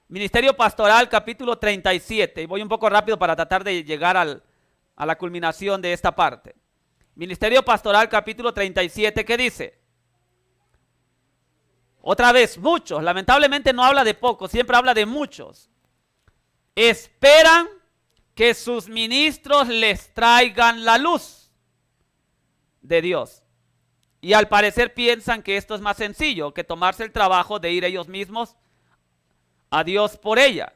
Ministerio Pastoral, capítulo 37, y voy un poco rápido para tratar de llegar a la culminación de esta parte. Ministerio Pastoral, capítulo 37, ¿qué dice? Otra vez, muchos, lamentablemente no habla de pocos, siempre habla de muchos. Esperan que sus ministros les traigan la luz de Dios. Y al parecer piensan que esto es más sencillo que tomarse el trabajo de ir ellos mismos a Dios por ella.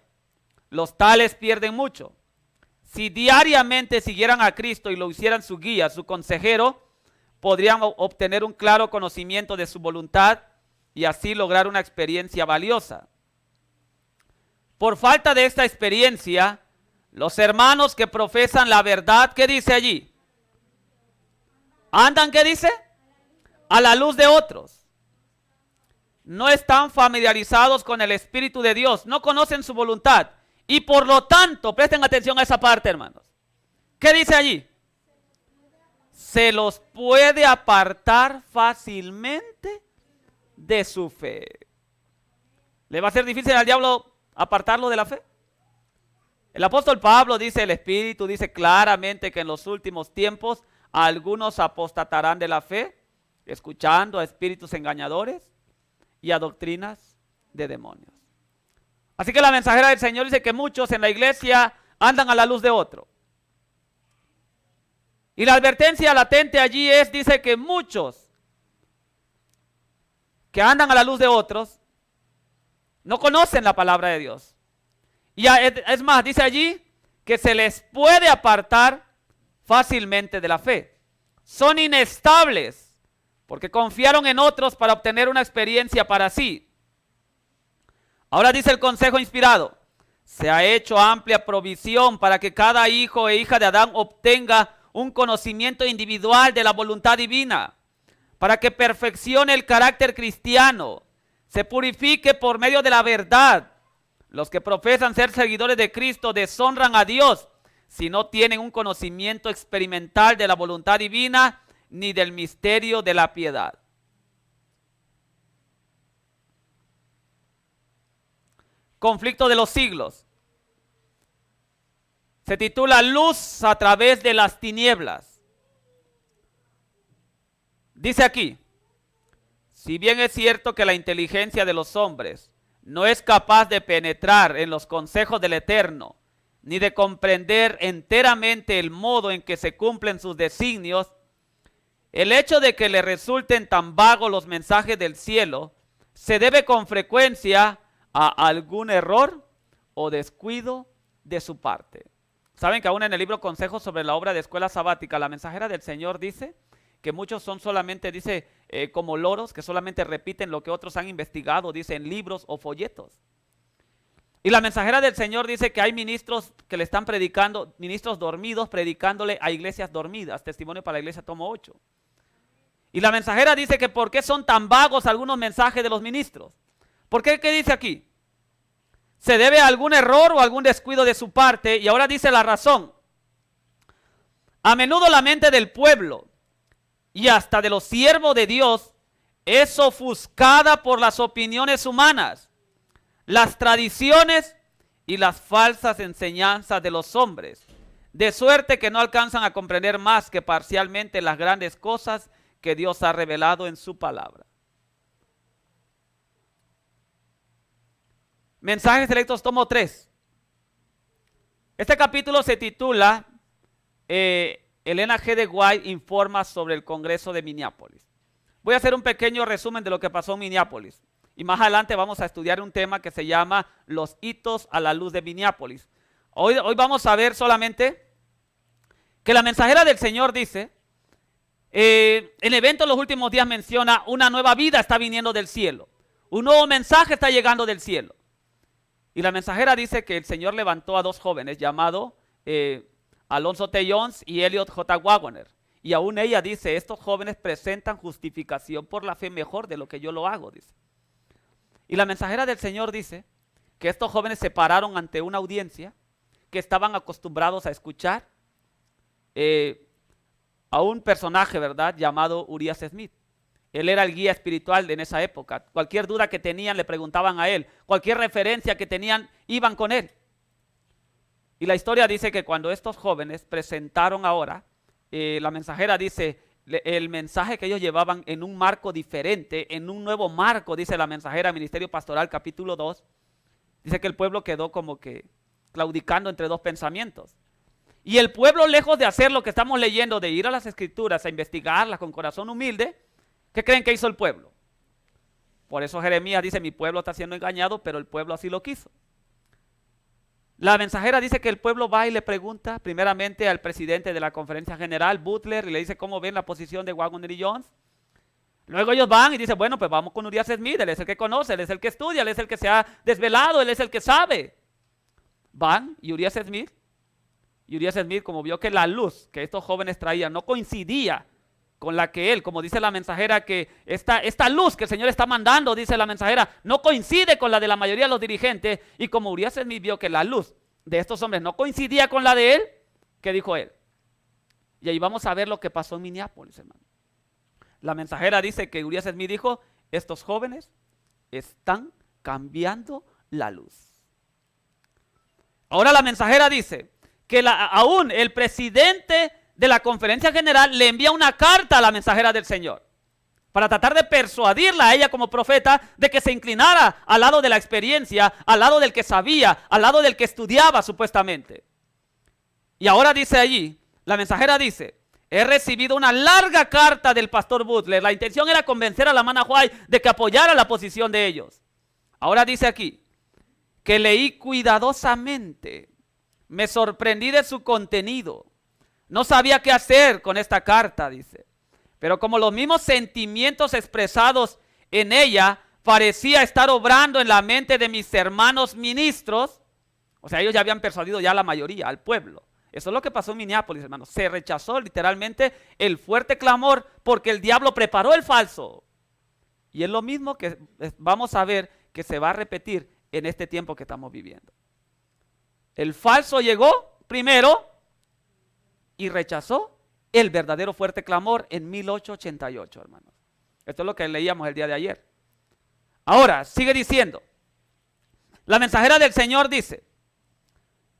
Los tales pierden mucho. Si diariamente siguieran a Cristo y lo hicieran su guía, su consejero, podrían obtener un claro conocimiento de su voluntad y así lograr una experiencia valiosa. Por falta de esta experiencia, los hermanos que profesan la verdad, ¿qué dice allí? Andan, ¿qué dice? A la luz de otros. No están familiarizados con el Espíritu de Dios, no conocen su voluntad. Y por lo tanto, presten atención a esa parte, hermanos. ¿Qué dice allí? Se los puede apartar fácilmente de su fe. ¿Le va a ser difícil al diablo apartarlo de la fe? El apóstol Pablo dice, el Espíritu dice claramente que en los últimos tiempos algunos apostatarán de la fe, escuchando a espíritus engañadores y a doctrinas de demonios. Así que la mensajera del Señor dice que muchos en la iglesia andan a la luz de otro. Y la advertencia latente allí es, dice que muchos que andan a la luz de otros no conocen la palabra de Dios. Y es más, dice allí que se les puede apartar fácilmente de la fe. Son inestables porque confiaron en otros para obtener una experiencia para sí. Ahora dice el consejo inspirado, se ha hecho amplia provisión para que cada hijo e hija de Adán obtenga un conocimiento individual de la voluntad divina, para que perfeccione el carácter cristiano, se purifique por medio de la verdad. Los que profesan ser seguidores de Cristo deshonran a Dios si no tienen un conocimiento experimental de la voluntad divina ni del misterio de la piedad. Conflicto de los siglos. Se titula Luz a través de las tinieblas. Dice aquí, si bien es cierto que la inteligencia de los hombres no es capaz de penetrar en los consejos del Eterno, ni de comprender enteramente el modo en que se cumplen sus designios, el hecho de que le resulten tan vagos los mensajes del cielo se debe con frecuencia a algún error o descuido de su parte. Saben que aún en el libro Consejos sobre la obra de escuela sabática, la mensajera del Señor dice que muchos son solamente, dice, como loros que solamente repiten lo que otros han investigado, dice, en libros o folletos. Y la mensajera del Señor dice que hay ministros que le están predicando, ministros dormidos predicándole a iglesias dormidas. Testimonio para la iglesia, tomo 8. Y la mensajera dice que ¿por qué son tan vagos algunos mensajes de los ministros? ¿Por qué? ¿Qué dice aquí? Se debe a algún error o algún descuido de su parte, y ahora dice la razón. A menudo la mente del pueblo y hasta de los siervos de Dios es ofuscada por las opiniones humanas, las tradiciones y las falsas enseñanzas de los hombres, de suerte que no alcanzan a comprender más que parcialmente las grandes cosas que Dios ha revelado en su palabra. Mensajes selectos, tomo 3. Este capítulo se titula Elena G. de White informa sobre el Congreso de Minneapolis. Voy a hacer un pequeño resumen de lo que pasó en Minneapolis Y más adelante vamos a estudiar un tema que se llama los hitos a la luz de Minneapolis. Hoy vamos a ver solamente que la mensajera del Señor dice, el evento de los últimos días menciona una nueva vida está viniendo del cielo. Un nuevo mensaje está llegando del cielo. Y la mensajera dice que el Señor levantó a dos jóvenes llamados Alonzo T. Jones y Elliot J. Wagoner. Y aún ella dice, estos jóvenes presentan justificación por la fe mejor de lo que yo lo hago, dice. Y la mensajera del Señor dice que estos jóvenes se pararon ante una audiencia que estaban acostumbrados a escuchar a un personaje, ¿verdad?, llamado Urias Smith. Él era el guía espiritual en esa época. Cualquier duda que tenían le preguntaban a él. Cualquier referencia que tenían iban con él. Y la historia dice que cuando estos jóvenes presentaron ahora, la mensajera dice, el mensaje que ellos llevaban en un marco diferente, en un nuevo marco, dice la mensajera, Ministerio Pastoral, capítulo 2, dice que el pueblo quedó como que claudicando entre dos pensamientos. Y el pueblo, lejos de hacer lo que estamos leyendo, de ir a las escrituras a investigarlas con corazón humilde, ¿qué creen que hizo el pueblo? Por eso Jeremías dice, mi pueblo está siendo engañado, pero el pueblo así lo quiso. La mensajera dice que el pueblo va y le pregunta primeramente al presidente de la conferencia general, Butler, y le dice cómo ven la posición de Wagoner y Jones. Luego ellos van y dicen, bueno, pues vamos con Urias Smith, él es el que conoce, él es el que estudia, él es el que se ha desvelado, él es el que sabe. Van y Urias Smith, como vio que la luz que estos jóvenes traían no coincidía con la que él, como dice la mensajera, que esta luz que el Señor está mandando, dice la mensajera, no coincide con la de la mayoría de los dirigentes. Y como Urias Smith vio que la luz de estos hombres no coincidía con la de él, ¿qué dijo él? Y ahí vamos a ver lo que pasó en Minneapolis, hermano. La mensajera dice que Urias Smith dijo, estos jóvenes están cambiando la luz. Ahora la mensajera dice que aún el presidente de la conferencia general le envía una carta a la mensajera del Señor para tratar de persuadirla a ella como profeta de que se inclinara al lado de la experiencia, al lado del que sabía, al lado del que estudiaba supuestamente. Y ahora dice allí, la mensajera dice, he recibido una larga carta del pastor Butler. La intención era convencer a la hermana White de que apoyara la posición de ellos. Ahora dice aquí, que leí cuidadosamente, me sorprendí de su contenido. No sabía qué hacer con esta carta, dice. Pero como los mismos sentimientos expresados en ella parecía estar obrando en la mente de mis hermanos ministros, o sea, ellos ya habían persuadido ya a la mayoría, al pueblo. Eso es lo que pasó en Minneapolis, hermanos. Se rechazó literalmente el fuerte clamor porque el diablo preparó el falso. Y es lo mismo que vamos a ver que se va a repetir en este tiempo que estamos viviendo. El falso llegó primero y rechazó el verdadero fuerte clamor en 1888, hermanos. Esto es lo que leíamos el día de ayer. Ahora, sigue diciendo. La mensajera del Señor dice,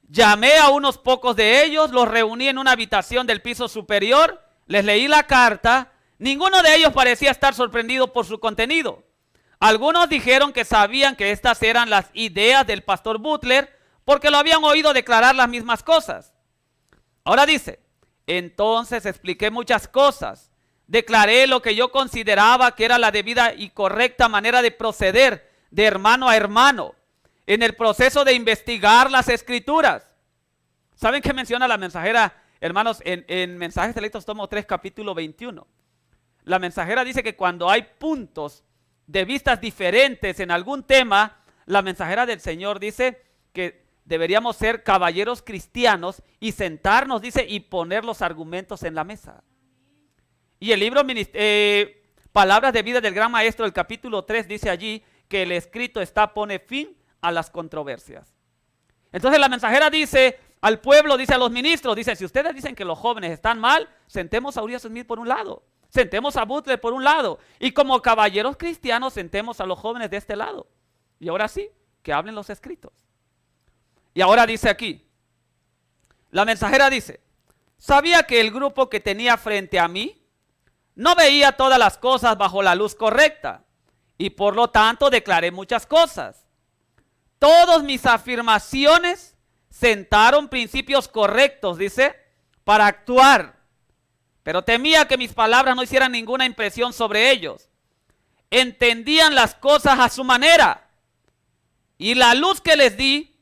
llamé a unos pocos de ellos, los reuní en una habitación del piso superior, les leí la carta, ninguno de ellos parecía estar sorprendido por su contenido. Algunos dijeron que sabían que estas eran las ideas del pastor Butler porque lo habían oído declarar las mismas cosas. Ahora dice, entonces expliqué muchas cosas, declaré lo que yo consideraba que era la debida y correcta manera de proceder de hermano a hermano en el proceso de investigar las escrituras. ¿Saben qué menciona la mensajera, hermanos, en Mensajes Selectos tomo 3, capítulo 21? La mensajera dice que cuando hay puntos de vistas diferentes en algún tema, la mensajera del Señor dice que deberíamos ser caballeros cristianos y sentarnos, dice, y poner los argumentos en la mesa. Y el libro Palabras de Vida del Gran Maestro, el capítulo 3, dice allí que el escrito pone fin a las controversias. Entonces la mensajera dice al pueblo, dice a los ministros, dice, si ustedes dicen que los jóvenes están mal, sentemos a Urias Smith por un lado, sentemos a Butler por un lado, y como caballeros cristianos sentemos a los jóvenes de este lado. Y ahora sí, que hablen los escritos. Y ahora dice aquí, la mensajera dice, sabía que el grupo que tenía frente a mí no veía todas las cosas bajo la luz correcta y por lo tanto declaré muchas cosas. Todas mis afirmaciones sentaron principios correctos, dice, para actuar, pero temía que mis palabras no hicieran ninguna impresión sobre ellos. entendían las cosas a su manera. Y la luz que les di,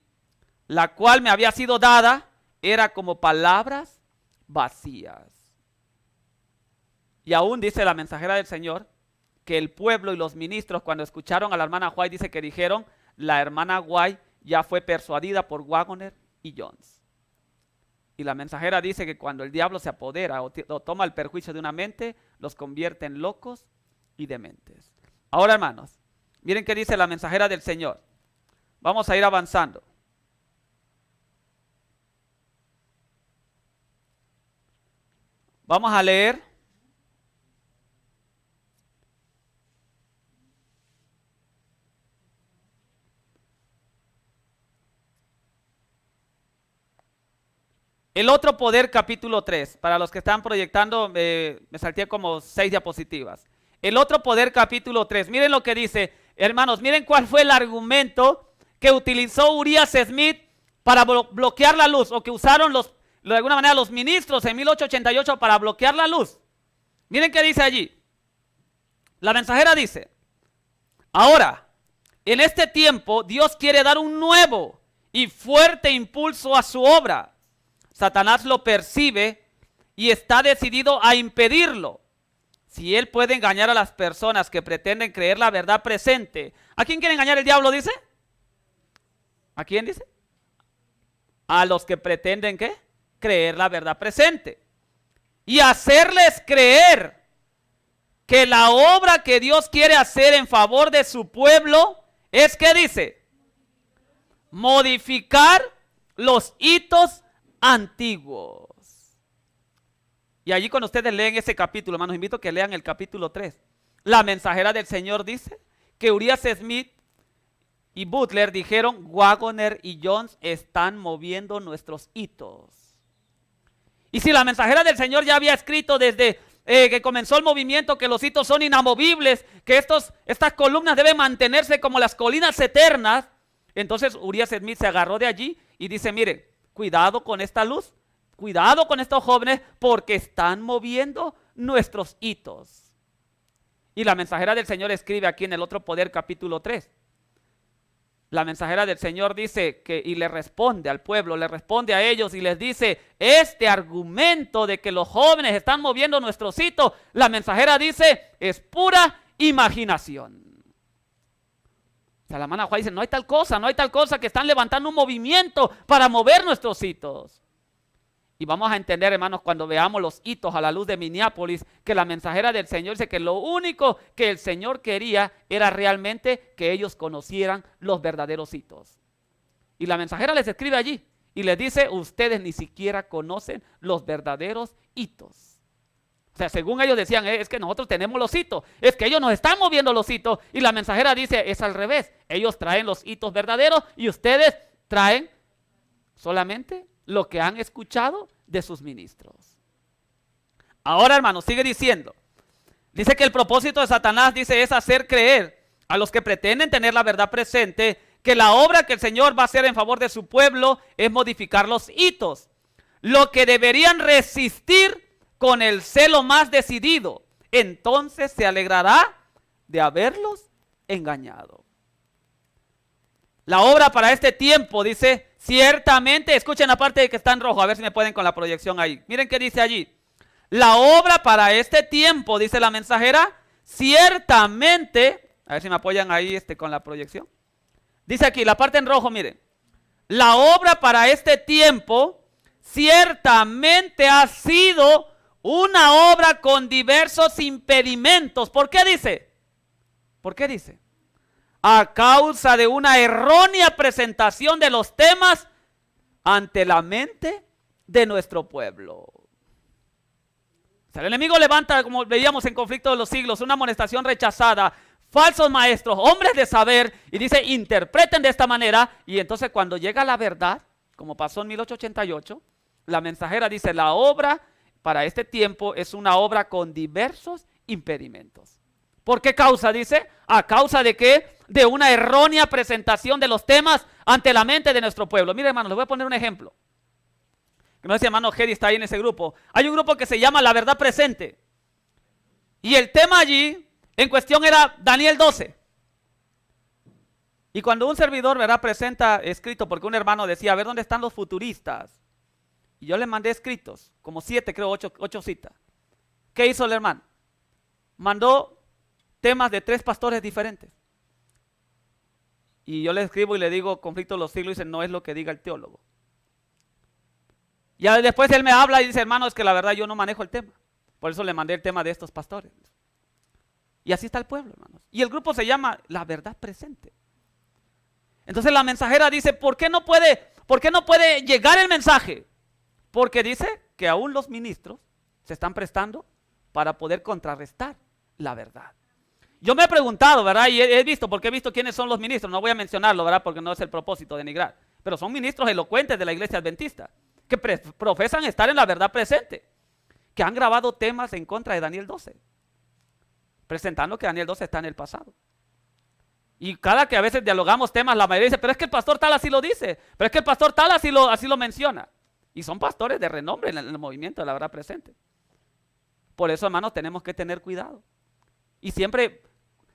la cual me había sido dada, era como palabras vacías. Y aún dice la mensajera del Señor que el pueblo y los ministros, cuando escucharon a la hermana White, dice que dijeron, la hermana White ya fue persuadida por Waggoner y Jones. Y la mensajera dice que cuando el diablo se apodera o toma el perjuicio de una mente, los convierte en locos y dementes. Ahora, hermanos, miren qué dice la mensajera del Señor. Vamos a ir avanzando. Vamos a leer el otro poder, capítulo 3. Para los que están proyectando, me salté como 6 diapositivas. El otro poder, capítulo 3. Miren lo que dice, hermanos, miren cuál fue el argumento que utilizó Urias Smith para bloquear la luz, o que usaron de alguna manera los ministros en 1888 para bloquear la luz. Miren qué dice allí. La mensajera dice, ahora, en este tiempo, Dios quiere dar un nuevo y fuerte impulso a su obra. Satanás lo percibe y está decidido a impedirlo. Si él puede engañar a las personas que pretenden creer la verdad presente. ¿A quién quiere engañar el diablo, dice? ¿A quién dice? A los que pretenden, ¿qué? Creer la verdad presente. Y hacerles creer que la obra que Dios quiere hacer en favor de su pueblo es, ¿qué dice? Modificar los hitos antiguos. Y allí cuando ustedes leen ese capítulo, hermanos, invito a que lean el capítulo 3. La mensajera del Señor dice que Urias Smith y Butler dijeron, Waggoner y Jones están moviendo nuestros hitos. Y si la mensajera del Señor ya había escrito desde que comenzó el movimiento que los hitos son inamovibles, que estas columnas deben mantenerse como las colinas eternas, entonces Urias Smith se agarró de allí y dice, mire, cuidado con esta luz, cuidado con estos jóvenes porque están moviendo nuestros hitos. Y la mensajera del Señor escribe aquí en el otro poder, capítulo 3. La mensajera del Señor dice y le responde al pueblo, le responde a ellos y les dice, este argumento de que los jóvenes están moviendo nuestros hitos, la mensajera dice, es pura imaginación. O sea, la hermana Juárez dice, no hay tal cosa, que están levantando un movimiento para mover nuestros hitos. Y vamos a entender, hermanos, cuando veamos los hitos a la luz de Minneapolis, que la mensajera del Señor dice que lo único que el Señor quería era realmente que ellos conocieran los verdaderos hitos. Y la mensajera les escribe allí y les dice, ustedes ni siquiera conocen los verdaderos hitos. O sea, según ellos decían, es que nosotros tenemos los hitos, es que ellos nos están moviendo los hitos. Y la mensajera dice, es al revés, ellos traen los hitos verdaderos y ustedes traen solamente lo que han escuchado de sus ministros. Ahora, hermanos, sigue diciendo. Dice que el propósito de Satanás, dice, es hacer creer a los que pretenden tener la verdad presente que la obra que el Señor va a hacer en favor de su pueblo es modificar los hitos. Lo que deberían resistir con el celo más decidido. Entonces se alegrará de haberlos engañado. La obra para este tiempo, dice, ciertamente, escuchen la parte de que está en rojo, a ver si me pueden con la proyección ahí. Miren qué dice allí. La obra para este tiempo, dice la mensajera, ciertamente, a ver si me apoyan ahí con la proyección. Dice aquí, la parte en rojo, miren. La obra para este tiempo, ciertamente ha sido una obra con diversos impedimentos. ¿Por qué dice? ¿Por qué dice? A causa de una errónea presentación de los temas ante la mente de nuestro pueblo. O sea, el enemigo levanta, como veíamos en Conflicto de los Siglos, una amonestación rechazada, falsos maestros, hombres de saber, y dice, interpreten de esta manera, y entonces cuando llega la verdad, como pasó en 1888, la mensajera dice, la obra para este tiempo es una obra con diversos impedimentos. ¿Por qué causa? Dice, a causa de ¿qué? De una errónea presentación de los temas ante la mente de nuestro pueblo. Mire, hermano, les voy a poner un ejemplo. Que no sé si hermano Gedi está ahí en ese grupo. Hay un grupo que se llama La Verdad Presente. Y el tema allí En cuestión era Daniel 12. Y cuando un servidor, ¿verdad?, presenta escrito, porque un hermano decía, a ver, ¿dónde están los futuristas? Y yo le mandé escritos, como 7, creo, 8 citas. ¿Qué hizo el hermano? Mandó temas de 3 pastores diferentes. Y yo le escribo y le digo, conflicto de los siglos, y dice, no es lo que diga el teólogo. Ya después él me habla y dice, hermano, es que la verdad yo no manejo el tema. Por eso le mandé el tema de estos pastores. Y así está el pueblo, hermanos. Y el grupo se llama La Verdad Presente. Entonces la mensajera dice, ¿por qué no puede llegar el mensaje? Porque dice que aún los ministros se están prestando para poder contrarrestar la verdad. Yo me he preguntado, ¿verdad? Y he visto, porque he visto quiénes son los ministros. No voy a mencionarlo, ¿verdad? Porque no es el propósito de denigrar. Pero son ministros elocuentes de la iglesia adventista que profesan estar en la verdad presente, que han grabado temas en contra de Daniel 12, presentando que Daniel 12 está en el pasado. Y cada que a veces dialogamos temas, la mayoría dice, pero es que el pastor tal así lo dice, pero es que el pastor tal así lo menciona. Y son pastores de renombre en el movimiento de la verdad presente. Por eso, hermanos, tenemos que tener cuidado. Y siempre,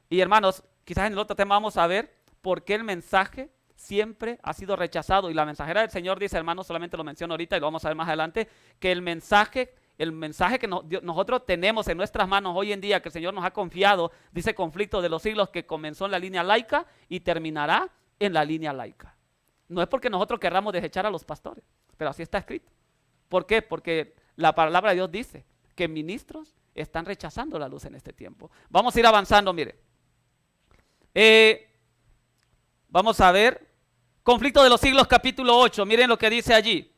y hermanos, quizás en el otro tema vamos a ver por qué el mensaje siempre ha sido rechazado. Y la mensajera del Señor dice, hermanos, solamente lo menciono ahorita y lo vamos a ver más adelante, que el mensaje que nosotros tenemos en nuestras manos hoy en día, que el Señor nos ha confiado, dice conflicto de los siglos, que comenzó en la línea laica y terminará en la línea laica. No es porque nosotros querramos desechar a los pastores, pero así está escrito. ¿Por qué? Porque la palabra de Dios dice que ministros están rechazando la luz en este tiempo. Vamos a ir avanzando, mire. Vamos a ver, conflicto de los siglos capítulo 8, miren lo que dice allí.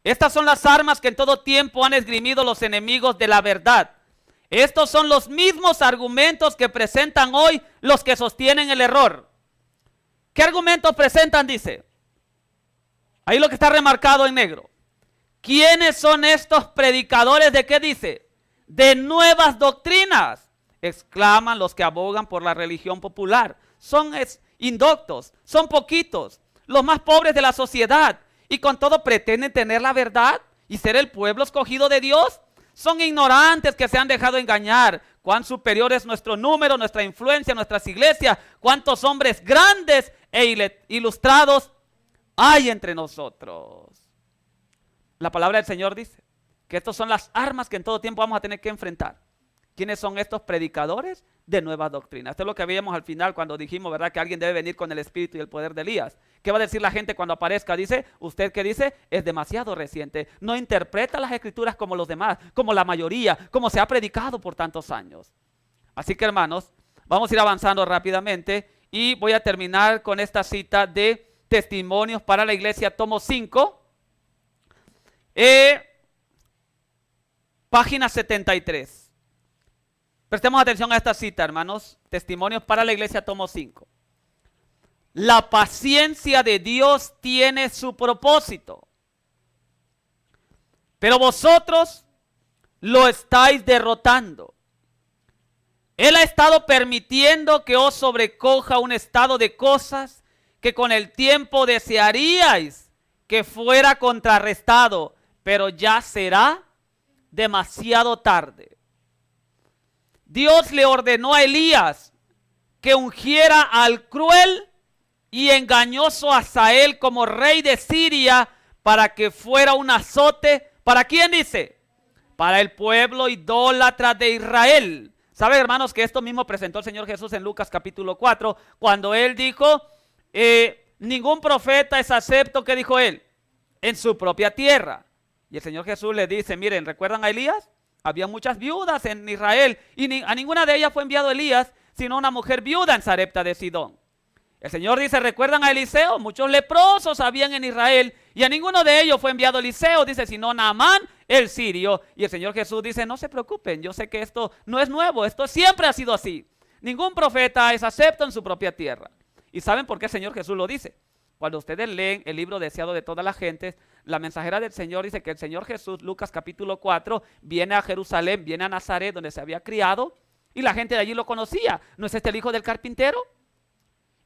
Estas son las armas que en todo tiempo han esgrimido los enemigos de la verdad. Estos son los mismos argumentos que presentan hoy los que sostienen el error. ¿Qué argumentos presentan? Dice. Ahí lo que está remarcado en negro. ¿Quiénes son estos predicadores de qué dice? De nuevas doctrinas, exclaman los que abogan por la religión popular. Son indoctos, son poquitos, los más pobres de la sociedad. Y con todo pretenden tener la verdad y ser el pueblo escogido de Dios. Son ignorantes que se han dejado engañar. Cuán superior es nuestro número, nuestra influencia, nuestras iglesias. Cuántos hombres grandes e ilustrados hay entre nosotros. La palabra del Señor dice que estas son las armas que en todo tiempo vamos a tener que enfrentar. ¿Quiénes son estos predicadores de nuevas doctrinas? Esto es lo que veíamos al final cuando dijimos, ¿verdad?, que alguien debe venir con el espíritu y el poder de Elías. ¿Qué va a decir la gente cuando aparezca? Dice, ¿usted qué dice? Es demasiado reciente. No interpreta las escrituras como los demás, como la mayoría, como se ha predicado por tantos años. Así que, hermanos, vamos a ir avanzando rápidamente y voy a terminar con esta cita de Testimonios para la Iglesia, tomo 5, página 73. Prestemos atención a esta cita, hermanos. Testimonios para la Iglesia, tomo 5. La paciencia de Dios tiene su propósito, pero vosotros lo estáis derrotando. Él ha estado permitiendo que os sobrecoja un estado de cosas que con el tiempo desearíais que fuera contrarrestado, pero ya será demasiado tarde. Dios le ordenó a Elías que ungiera al cruel y engañoso Hazael como rey de Siria para que fuera un azote. ¿Para quién dice? Para el pueblo idólatra de Israel. ¿Saben, hermanos, que esto mismo presentó el Señor Jesús en Lucas capítulo 4? Cuando Él dijo, ningún profeta es acepto, ¿qué dijo Él? En su propia tierra. Y el Señor Jesús le dice, miren, ¿recuerdan a Elías? Había muchas viudas en Israel y a ninguna de ellas fue enviado Elías, sino una mujer viuda en Sarepta de Sidón. El Señor dice, ¿recuerdan a Eliseo? Muchos leprosos habían en Israel y a ninguno de ellos fue enviado Eliseo, dice, sino Naamán el sirio. Y el Señor Jesús dice, no se preocupen, yo sé que esto no es nuevo, esto siempre ha sido así. Ningún profeta es acepto en su propia tierra. ¿Y saben por qué el Señor Jesús lo dice? Cuando ustedes leen el libro deseado de todas las gentes, la mensajera del Señor dice que el Señor Jesús, Lucas capítulo 4, viene a Jerusalén, viene a Nazaret, donde se había criado, y la gente de allí lo conocía. ¿No es este el hijo del carpintero?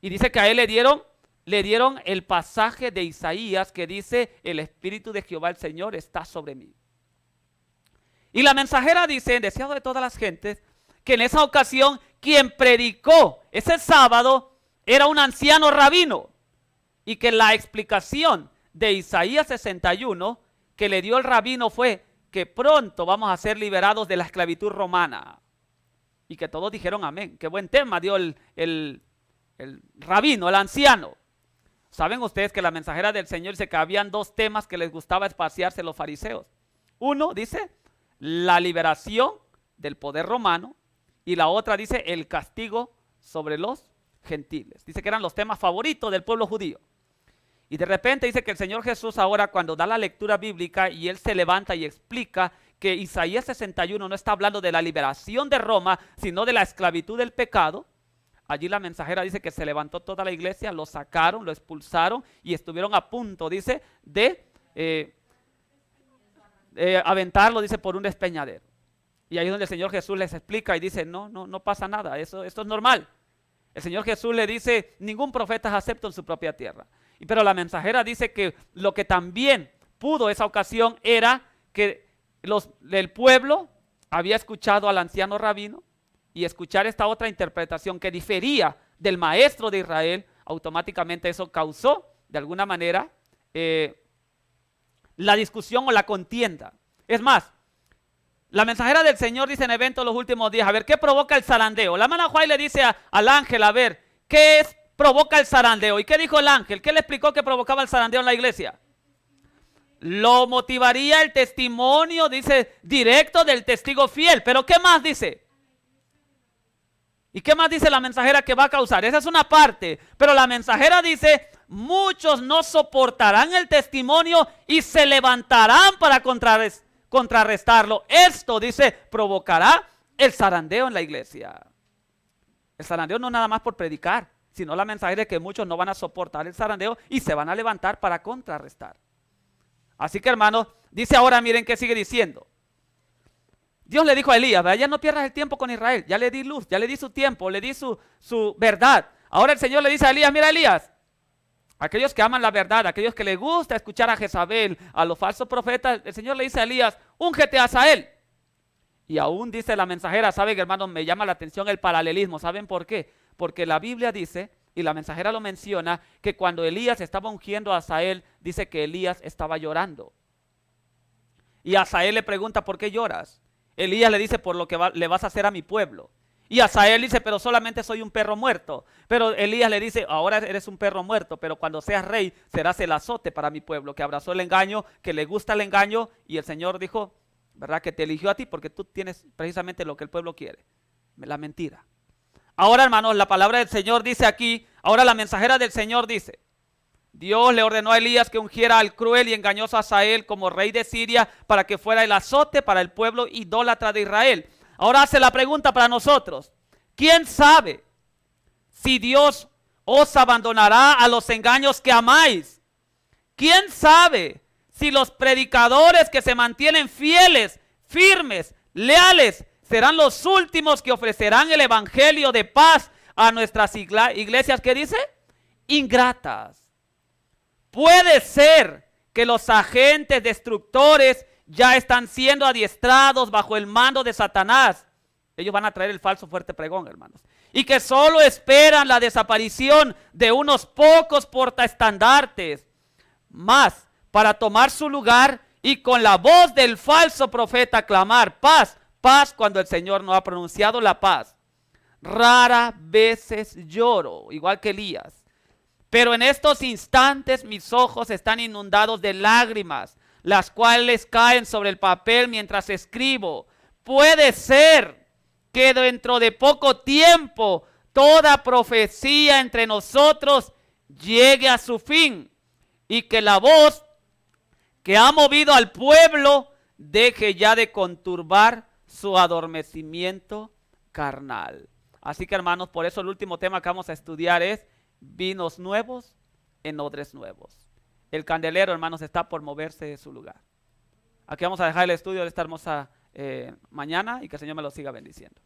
Y dice que a él le dieron el pasaje de Isaías que dice, el Espíritu de Jehová el Señor está sobre mí. Y la mensajera dice, deseado de todas las gentes, que en esa ocasión quien predicó ese sábado era un anciano rabino y que la explicación de Isaías 61 que le dio el rabino fue que pronto vamos a ser liberados de la esclavitud romana. Y que todos dijeron amén. Qué buen tema dio el rabino, el anciano. Saben ustedes que la mensajera del Señor dice que habían dos temas que les gustaba espaciarse los fariseos. Uno dice la liberación del poder romano y la otra dice el castigo sobre los gentiles. Dice que eran los temas favoritos del pueblo judío. Y de repente dice que el Señor Jesús ahora cuando da la lectura bíblica y Él se levanta y explica que Isaías 61 no está hablando de la liberación de Roma, sino de la esclavitud del pecado. Allí la mensajera dice que se levantó toda la iglesia, lo sacaron, lo expulsaron y estuvieron a punto, dice, de aventarlo, dice, por un despeñadero. Y ahí es donde el Señor Jesús les explica y dice, no pasa nada, esto es normal. El Señor Jesús le dice, ningún profeta es acepto en su propia tierra. Pero la mensajera dice que lo que también pudo esa ocasión era que el pueblo había escuchado al anciano rabino y escuchar esta otra interpretación que difería del maestro de Israel, automáticamente eso causó de alguna manera la discusión o la contienda. Es más, la mensajera del Señor dice en evento los últimos días, a ver, ¿qué provoca el zarandeo? La hermana Juárez le dice al ángel, a ver, ¿qué provoca el zarandeo? ¿Y qué dijo el ángel? ¿Qué le explicó que provocaba el zarandeo en la iglesia? Lo motivaría el testimonio, dice, directo del testigo fiel. Pero ¿qué más dice? ¿Y qué más dice la mensajera que va a causar? Esa es una parte. Pero la mensajera dice, muchos no soportarán el testimonio y se levantarán para contrarrestarlo. Esto, dice, provocará el zarandeo en la iglesia. El zarandeo no nada más por predicar, sino la mensajera es que muchos no van a soportar el zarandeo y se van a levantar para contrarrestar. Así que hermanos, dice ahora, miren qué sigue diciendo. Dios le dijo a Elías, ya no pierdas el tiempo con Israel, ya le di luz, ya le di su tiempo, le di su verdad. Ahora el Señor le dice a Elías, mira Elías, aquellos que aman la verdad, aquellos que les gusta escuchar a Jezabel, a los falsos profetas, el Señor le dice a Elías, úngete a Hazael. Y aún dice la mensajera, saben hermanos, me llama la atención el paralelismo, ¿saben por qué? Porque la Biblia dice, y la mensajera lo menciona, que cuando Elías estaba ungiendo a Hazael, dice que Elías estaba llorando. Y Hazael le pregunta, ¿por qué lloras? Elías le dice, por lo que le vas a hacer a mi pueblo. Y Hazael dice, pero solamente soy un perro muerto. Pero Elías le dice, ahora eres un perro muerto, pero cuando seas rey serás el azote para mi pueblo, que abrazó el engaño, que le gusta el engaño. Y el Señor dijo, ¿verdad? Que te eligió a ti porque tú tienes precisamente lo que el pueblo quiere, la mentira. Ahora hermanos, la palabra del Señor dice aquí, ahora la mensajera del Señor dice, Dios le ordenó a Elías que ungiera al cruel y engañoso Hazael como rey de Siria para que fuera el azote para el pueblo idólatra de Israel. Ahora hace la pregunta para nosotros, ¿quién sabe si Dios os abandonará a los engaños que amáis? ¿Quién sabe si los predicadores que se mantienen fieles, firmes, leales, serán los últimos que ofrecerán el evangelio de paz a nuestras iglesias, ¿qué dice? Ingratas. Puede ser que los agentes destructores ya están siendo adiestrados bajo el mando de Satanás. Ellos van a traer el falso fuerte pregón, hermanos. Y que solo esperan la desaparición de unos pocos portaestandartes más para tomar su lugar y con la voz del falso profeta clamar paz, paz cuando el Señor no ha pronunciado la paz. Raras veces lloro, igual que Elías. Pero en estos instantes mis ojos están inundados de lágrimas, las cuales caen sobre el papel mientras escribo. Puede ser que dentro de poco tiempo toda profecía entre nosotros llegue a su fin y que la voz que ha movido al pueblo deje ya de conturbar su adormecimiento carnal. Así que hermanos, por eso el último tema que vamos a estudiar es vinos nuevos en odres nuevos. El candelero, hermanos, está por moverse de su lugar. Aquí vamos a dejar el estudio de esta hermosa mañana y que el Señor me lo siga bendiciendo.